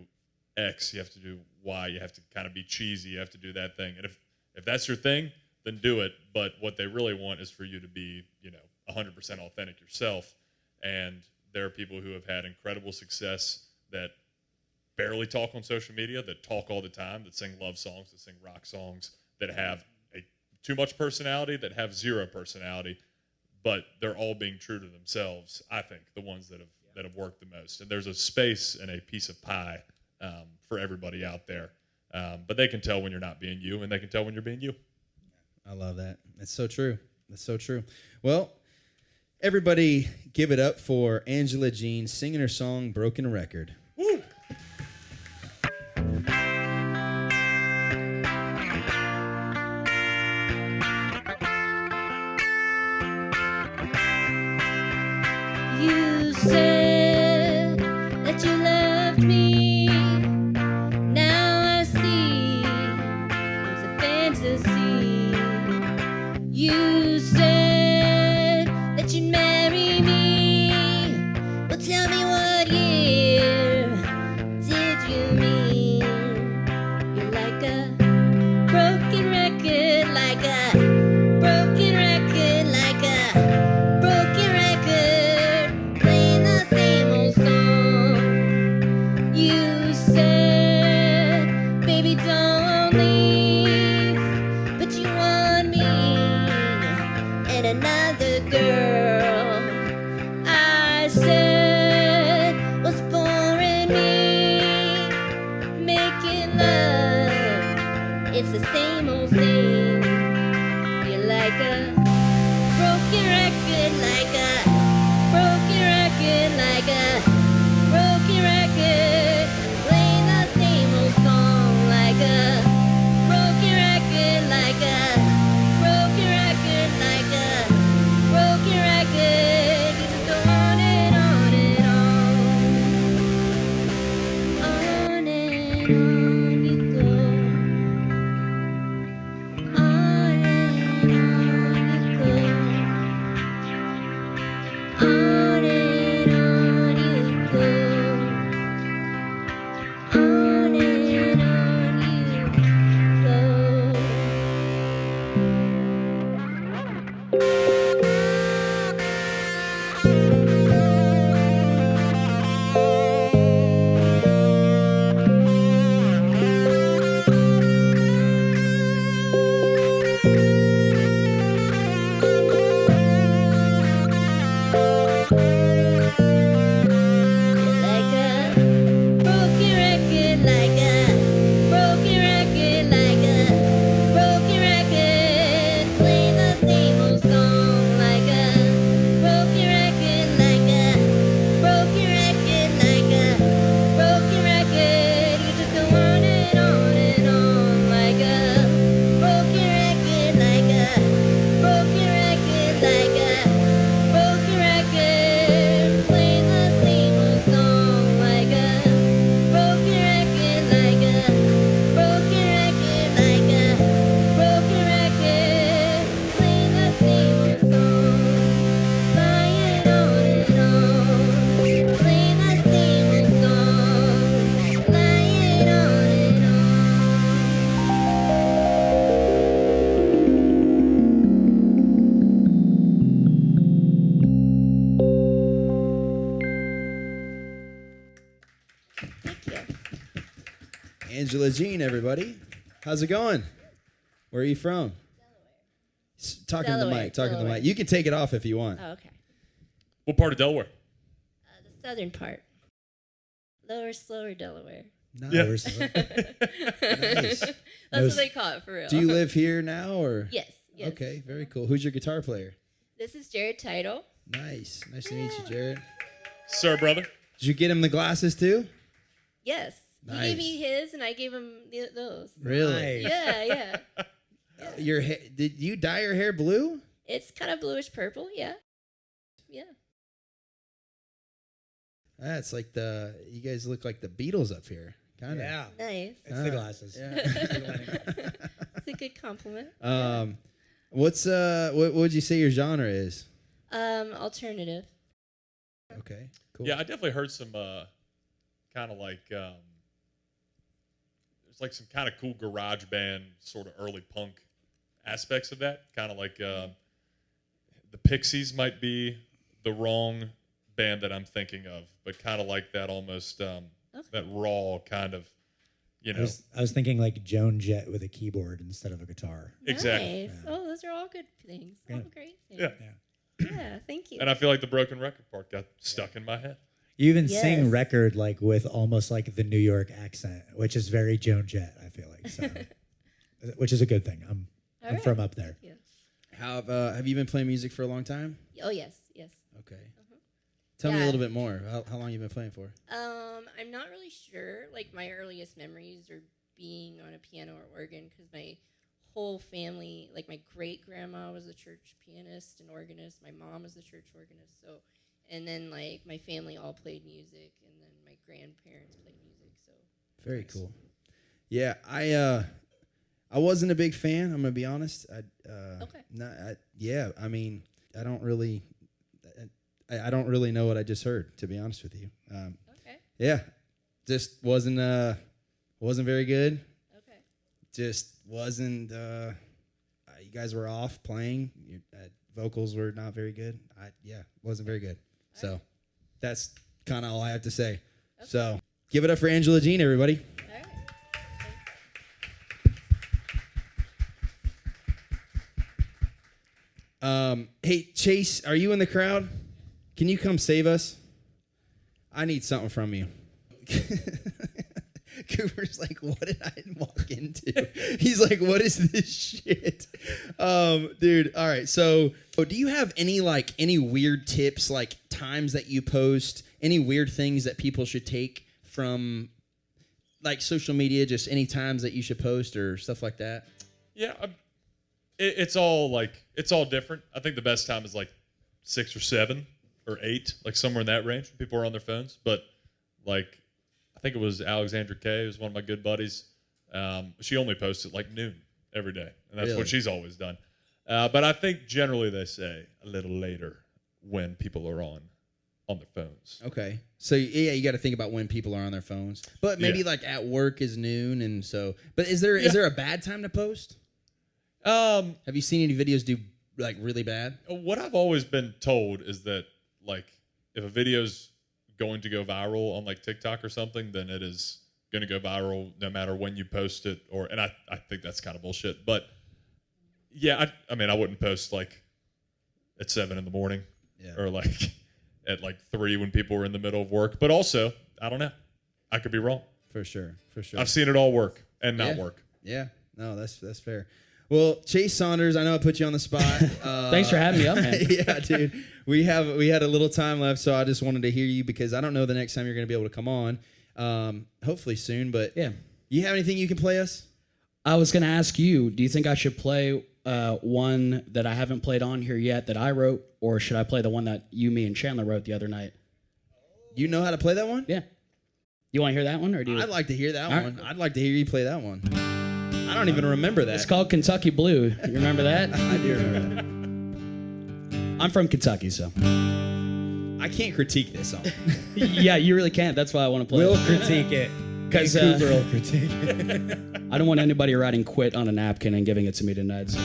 X, you have to do Y, you have to kind of be cheesy, you have to do that thing. And if that's your thing, then do it. But what they really want is for you to be, you know, 100% authentic yourself. And there are people who have had incredible success that barely talk on social media, that talk all the time, that sing love songs, that sing rock songs, that have too much personality, that have zero personality, but they're all being true to themselves. I think the ones that have worked the most. And there's a space and a piece of pie for everybody out there. But they can tell when you're not being you, and they can tell when you're being you. I love that. That's so true. That's so true. Well, everybody give it up for Angela Jean singing her song Broken Record. Woo! You said girl I said was boring me. Making love, it's the same old thing. You're like a broken record, like a broken record, like a broken record. Playing the same old song, like a broken record, like a broken record, like a broken record. You just go on and on and on. On and on you go. On and on you go. On and on you go. On and on you go. Like a broken record, like a broken record, like a broken record. Playing the same old song, like a broken record, like a broken record, like a broken record. You just go on and on and on, like a broken record, like a broken record, like a broken record. Playing the same old song, like a broken record, like a broken record, like a broken record. Playing the same old song, lying on and on. Playing the same old song, lying on and on. Thank you. Angela Jean, everybody. How's it going? Where are you from? Talking to the Delaware, mic. Talking to the Delaware. mic. You can take it off if you want. Oh, okay. What part of Delaware? The southern part. Lower, slower Delaware. Nice. Yeah. Nice. That's No what they call it for real. Do you live here now, or? Yes. Yes. Okay, very cool. Who's your guitar player? This is Jared Title. Nice. Nice to meet you, Jared. Sir, brother. Did you get him the glasses too? Yes. Nice. He gave me his, and I gave him those. Really? Nice. Yeah, yeah. Your did you dye your hair blue? It's kind of bluish purple. Yeah. Yeah. That's like you guys look like the Beatles up here. Kind of. Yeah. Nice. It's the glasses. Yeah. It's a good compliment. What would you say your genre is? Alternative. Okay, cool. Yeah, I definitely heard some kind of like there's like some kind of cool garage band sort of early punk aspects of that. Kind of like the Pixies might be the wrong band that I'm thinking of, but kind of like that almost that raw kind of, you know. I was thinking like Joan Jett with a keyboard instead of a guitar. Exactly. Nice. Oh, those are all good things. All great things. Yeah. Yeah, thank you. And I feel like the broken record part got stuck in my head. You even Yes. sing record like with almost like the New York accent, which is very Joan Jett, I feel like. So, which is a good thing. I'm All from right. up there. Yeah. How have you been playing music for a long time? Oh, yes, yes. Okay. Tell me a Yeah. little bit more. How long you been playing for? I'm not really sure. Like, my earliest memories are being on a piano or organ because my whole family, like my great grandma was a church pianist and organist. My mom was the church organist. So, and then like my family all played music, and then my grandparents played music. So Very cool. Yeah, I wasn't a big fan. I'm gonna be honest. I mean, I don't really know what I just heard. To be honest with you. okay, Yeah, just wasn't very good. okay. Just wasn't. You guys were off playing. Your vocals were not very good. Wasn't very good. So that's kind of all I have to say. Okay. So give it up for Angela Jean, everybody. All right. Thanks. Hey, Chase, are you in the crowd? Can you come save us? I need something from you. Cooper's like, what did I walk into? He's like, what is this shit? Dude, all right. So do you have any weird tips, like times that you post, any weird things that people should take from like social media, just any times that you should post or stuff like that? Yeah, it's all different. I think the best time is like 6 or 7 or 8, like somewhere in that range when people are on their phones. But like, I think it was Alexandra Kay, who's one of my good buddies. She only posts at like noon every day, and that's what she's always done. But I think generally they say a little later when people are on their phones. Okay. So yeah, you got to think about when people are on their phones. But maybe like at work is noon, and so. But is there a bad time to post? Have you seen any videos do like really bad? What I've always been told is that like if a video's going to go viral on like TikTok or something, then it is going to go viral no matter when you post it. And I think that's kind of bullshit. But yeah, I mean, I wouldn't post like at 7 in the morning or like at like 3 when people were in the middle of work. But also, I don't know. I could be wrong. For sure. I've seen it all work and not work. Yeah. No, that's fair. Well, Chase Saunders, I know I put you on the spot. Thanks for having me up, man. Yeah, dude. We had a little time left, so I just wanted to hear you because I don't know the next time you're going to be able to come on. Hopefully soon, but yeah. You have anything you can play us? I was going to ask you, do you think I should play one that I haven't played on here yet that I wrote, or should I play the one that you, me, and Chandler wrote the other night? You know how to play that one? Yeah. You want to hear that one? Or do you? I'd like to hear that All one. right. I'd like to hear you play that one. I don't even remember that. It's called Kentucky Blue. You remember that? I do remember that. I'm from Kentucky, so. I can't critique this song. Yeah, you really can't. That's why I want to play We'll it. critique it. Because Cooper will critique it. I don't want anybody writing quit on a napkin and giving it to me tonight. So.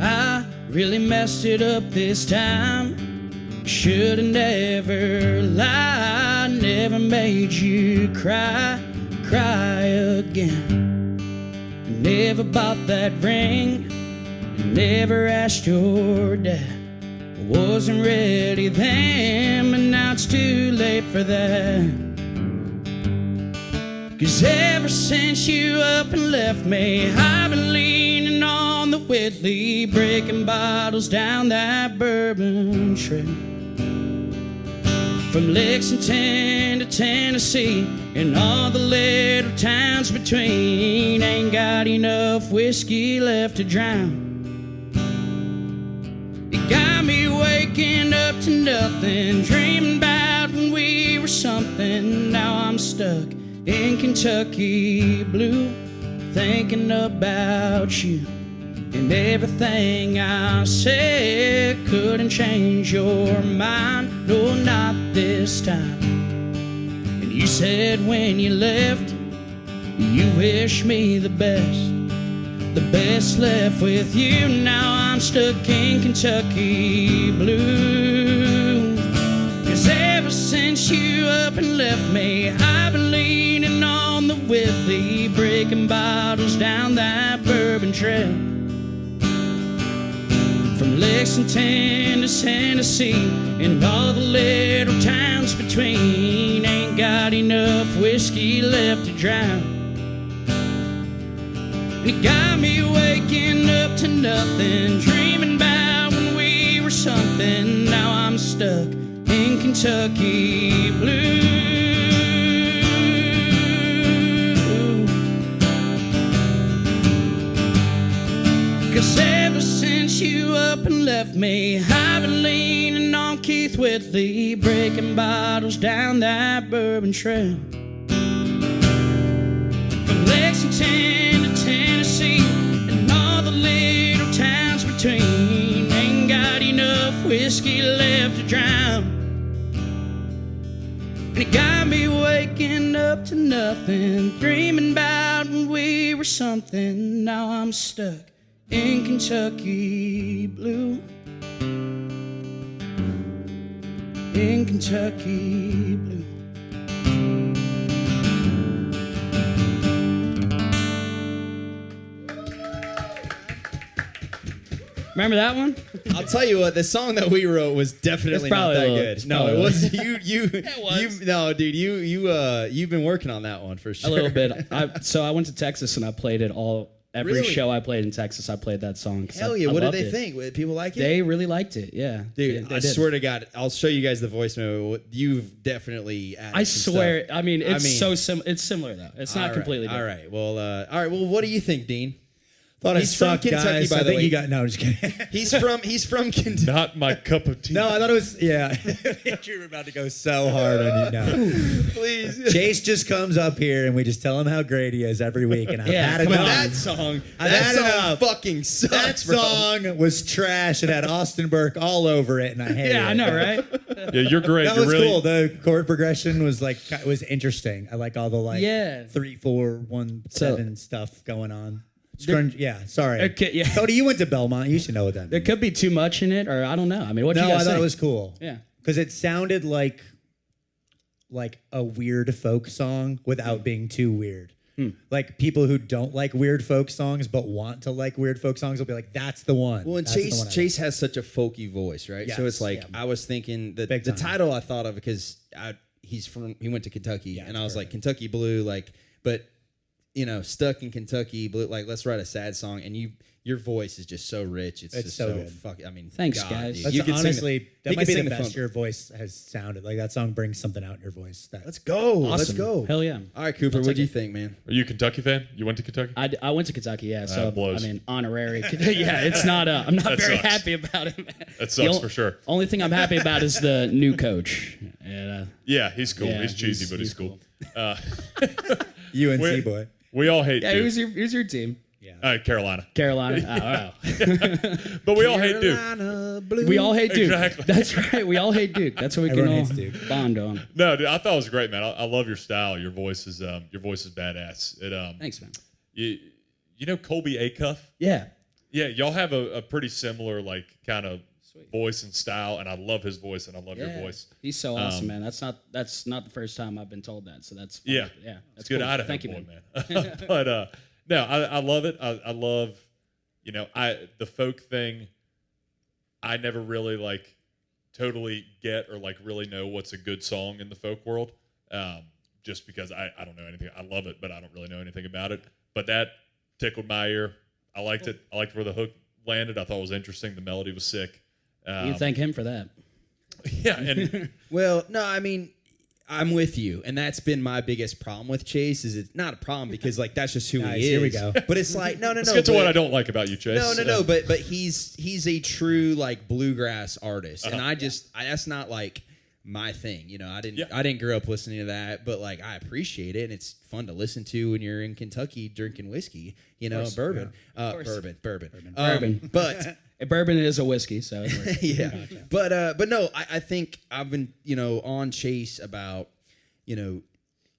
I really messed it up this time. Should've never lied, never made you cry again. Never bought that ring, never asked your dad. Wasn't ready then, but now it's too late for that. 'Cause ever since you up and left me, I've been leaning on the Whitley, breaking bottles down that bourbon trail. From Lexington to Tennessee and all the little towns between, ain't got enough whiskey left to drown. It got me waking up to nothing, dreaming about when we were something. Now I'm stuck in Kentucky blue, thinking about you. And everything I said couldn't change your mind, no, not this time. And you said when you left, you wished me the best left with you. Now I'm stuck in Kentucky blue. 'Cause ever since you up and left me, I've been leaning on the Whitley, breaking bottles down that bourbon trail. From Lexington to Tennessee and all the little towns between, ain't got enough whiskey left to drown. And it got me waking up to nothing, dreaming about when we were something. Now I'm stuck in Kentucky blue. 'Cause ever since you up and left me, I've been leaning on Keith Whitley, breaking bottles down that bourbon trail. From Lexington to Tennessee and all the little towns between, ain't got enough whiskey left to drown. And it got me waking up to nothing, dreaming about when we were something. Now I'm stuck in Kentucky blue. in Kentucky blue. Remember that one? I'll tell you what, the song that we wrote was definitely not that good. No, it was you. No, dude, you've been working on that one for sure. A little bit. So I went to Texas and I played it every Really? show I played in Texas. I played that song. Hell yeah! What did they think? Did people like it? They really liked it. Yeah, Dude, they I did. swear to God, I'll show you guys the voice memo. You've definitely added I some swear. stuff. I mean, it's it's similar though. It's not completely different. All right. Well, what do you think, Dean? Thought He's it from sucked, Kentucky, guys. by I the think way. you got no. I'm just kidding. He's from Kentucky. Not my cup of tea. No, I thought it was. Yeah, you were about to go so hard on you now. Please. Chase just comes up here and we just tell him how great he is every week, and I've Yeah, had But enough. that song, I've that had song enough. fucking That sucks, bro. song was trash. It had Austin Burke all over it, and I hate it. Yeah, I know, right? Yeah, you're great. That You're was really, cool. The chord progression was interesting. I like all the Yeah. 3, 4, 1, 7 stuff going on. Yeah, sorry. Okay, yeah. Cody, you went to Belmont. You should know what that There means. could be too much in it, or I don't know. I mean, what do No, you I guys thought think? it was cool. Yeah. Because it sounded like a weird folk song without being too weird. Like people who don't like weird folk songs but want to like weird folk songs will be like, that's the one. Well, and That's the one I Chase has such a folky voice, right? So Yes, it's like yeah. I was thinking that Big the time. title I thought of because he went to Kentucky, and I was like Kentucky Blue, but stuck in Kentucky Blue, let's write a sad song, and your voice is just so rich. It's just so so good. fucking. I mean, Thanks, God, guys. dude. That's You could sing honestly, that he might could be sing the best phone. your voice has sounded. Like that song brings something out in your voice. Let's go. Let's Awesome. go. Hell yeah. All right, Cooper, what do you think, man? Are you a Kentucky fan? You went to Kentucky? I went to Kentucky, yeah. So blows. I mean, honorary. Yeah, it's not. I'm not That very sucks. happy about it. Man. That sucks for sure. Only thing I'm happy about is the new coach. And, Yeah, he's cool. Yeah, he's cheesy, he's- but he's he's cool. UNC we- boy. We all hate yeah, Duke. who's your team? Carolina. Carolina. Oh, wow. But we all hate Duke. Carolina Blue. We all hate Duke. Exactly. That's right. We all hate Duke. That's what we Everyone can all hates Duke. bond on. No, dude, I thought it was great, man. I love your style. Your voice is badass. Thanks, man. You know Colby Acuff? Yeah. Yeah, y'all have a pretty similar kind of voice and style, and I love his voice and I love your voice. He's so awesome, man. That's not the first time I've been told that. So that's fun. Yeah, Yeah. it's That's good cool. Idaho Thank you, boy, man. man. But no, I love it. I love, the folk thing. I never really totally get or really know what's a good song in the folk world. Just because I don't know anything. I love it, but I don't really know anything about it. But that tickled my ear. I liked it. I liked where the hook landed. I thought it was interesting. The melody was sick. You thank him for that. Yeah, and Well, no, I mean, I'm with you, and that's been my biggest problem with Chase. Is it's not a problem because that's just who Nice, he is. here we go. But it's no. let's get to what I don't like about you, Chase. No. But he's a true bluegrass artist, and that's not my thing. I didn't grow up listening to that, but I appreciate it, and it's fun to listen to when you're in Kentucky drinking whiskey. Bourbon, bourbon. But. Bourbon is a whiskey, so it works. Yeah, but no, I think I've been on Chase about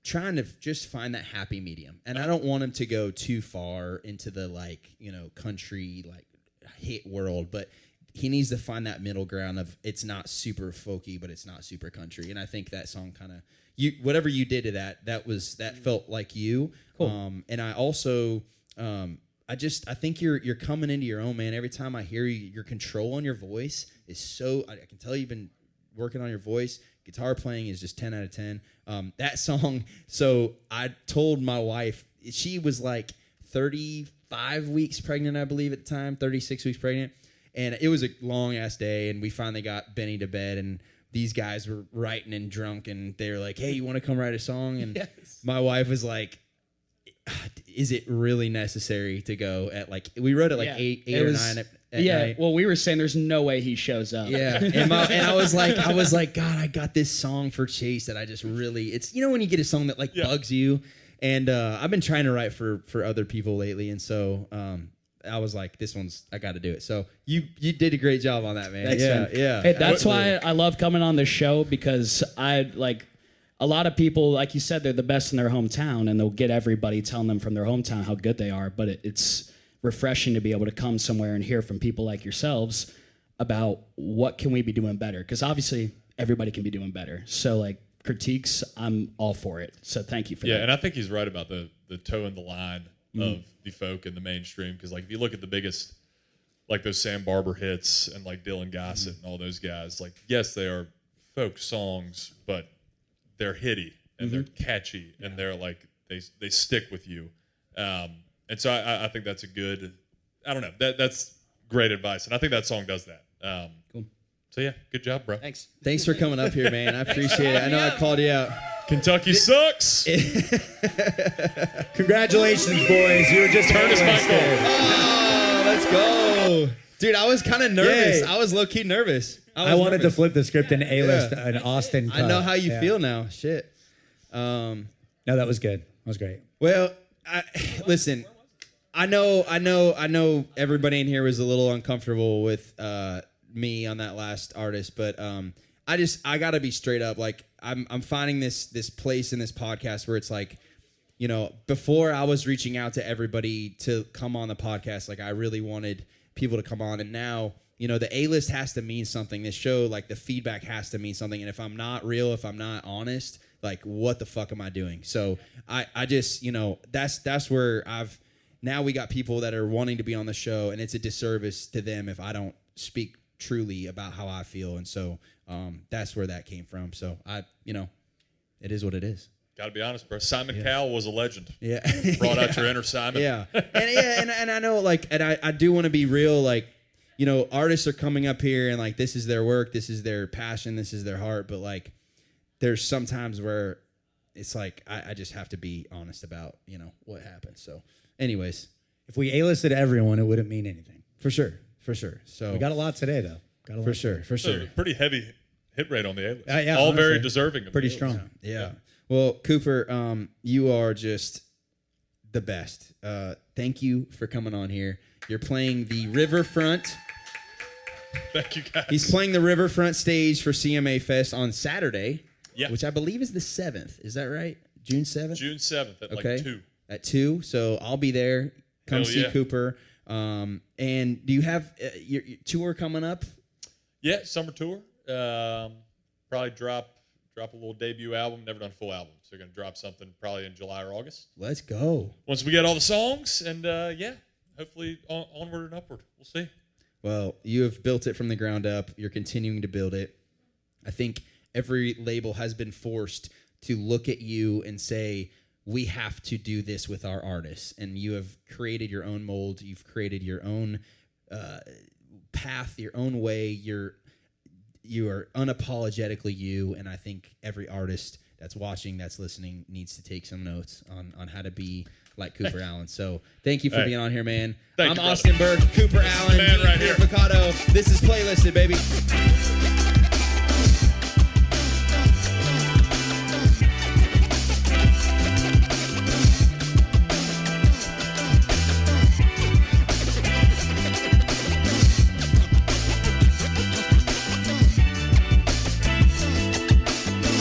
trying to just find that happy medium, and I don't want him to go too far into the country hit world, but he needs to find that middle ground of it's not super folky, but it's not super country, and I think that song kind of whatever you did to that felt like you. Cool. And I also. I think you're coming into your own, man. Every time I hear you, your control on your voice is so. I can tell you've been working on your voice. Guitar playing is just 10 out of 10. That song. So I told my wife, she was 35 weeks pregnant, I believe at the time, 36 weeks pregnant, and it was a long ass day. And we finally got Benny to bed, and these guys were writing and drunk, and they were like, "Hey, you want to come write a song?" And my wife was like, is it really necessary to go at we wrote it 8 or 9 at night. Well, we were saying there's no way he shows up. Yeah, and I was like, God, I got this song for Chase that I just really, it's when you get a song that bugs you, and I've been trying to write for other people lately, and so I was like, this one's, I got to do it. So you did a great job on that, man. Thanks, man. Yeah. Hey, that's why I love coming on this show, because a lot of people, like you said, they're the best in their hometown, and they'll get everybody telling them from their hometown how good they are. But it's refreshing to be able to come somewhere and hear from people like yourselves about what can we be doing better. Because obviously everybody can be doing better. So like critiques, I'm all for it. So thank you for that. Yeah, and I think he's right about the toeing the line of the folk and the mainstream, because like if you look at the biggest, like those Sam Barber hits and like Dylan Gossett and all those guys, like yes, they are folk songs, but they're hitty and they're catchy and they're like they stick with you. And so I think that's a good, I don't know, that's great advice, and I think that song does that. Cool. So yeah, good job, bro. Thanks for coming up here, man. I appreciate it. I know I called you out. Kentucky sucks. Congratulations, boys. You were just Turn his mic on. Oh, let's go. Dude, I was kind of nervous. Yay. I was low-key nervous. I wanted to nervous. flip the script and A-list an Austin cut. I know how you Yeah. feel now. Shit. No, that was good. That was great. Well, listen, I know everybody in here was a little uncomfortable with me on that last artist, but I gotta be straight up. Like I'm finding this place in this podcast where it's like, you know, before I was reaching out to everybody to come on the podcast, like I really wanted people to come on, and now, you know, the A-list has to mean something. This show, like the feedback has to mean something, and if I'm not real, if I'm not honest, like what the fuck am I doing? So I just, you know, that's where now we got people that are wanting to be on the show, and it's a disservice to them if I don't speak truly about how I feel. And so that's where that came from. So you know, it is what it is. Got to be honest, bro. Simon Cowell was a legend. Yeah. Brought out your inner Simon. Yeah. And I know, like, and I do want to be real, like, you know, artists are coming up here and like this is their work, this is their passion, this is their heart, but like there's some times where it's like I just have to be honest about, you know, what happened. So anyways, If we A-listed everyone, it wouldn't mean anything. for sure. So We got a lot today, though. Got a lot for sure. So pretty heavy hit rate on the A-list. Yeah, All very honestly. deserving. Of Pretty the strong. A-list. Yeah. Well, Cooper, you are just the best. Thank you for coming on here. You're playing the Riverfront. Thank you, guys. He's playing the Riverfront stage for CMA Fest on Saturday, Yeah. which I believe is the 7th. Is that right? June 7th? June 7th at Okay. like 2. At 2. So I'll be there. Come Hell see yeah. Cooper. And do you have your tour coming up? Yeah, summer tour. Probably drop a little debut album. Never done a full album. So we're going to drop something probably in July or August. Let's go. Once we get all the songs, and yeah, hopefully onward and upward. We'll see. Well, you have built it from the ground up. You're continuing to build it. I think every label has been forced to look at you and say, we have to do this with our artists. And you have created your own mold. You've created your own path, your own way. You are unapologetically you. And I think every artist that's watching, that's listening, needs to take some notes on how to be like Cooper Allen. So thank you for being on here, man. Thank I'm you, Austin Berg, Cooper Allen, Man right here. Avocado. This is Playlisted, baby.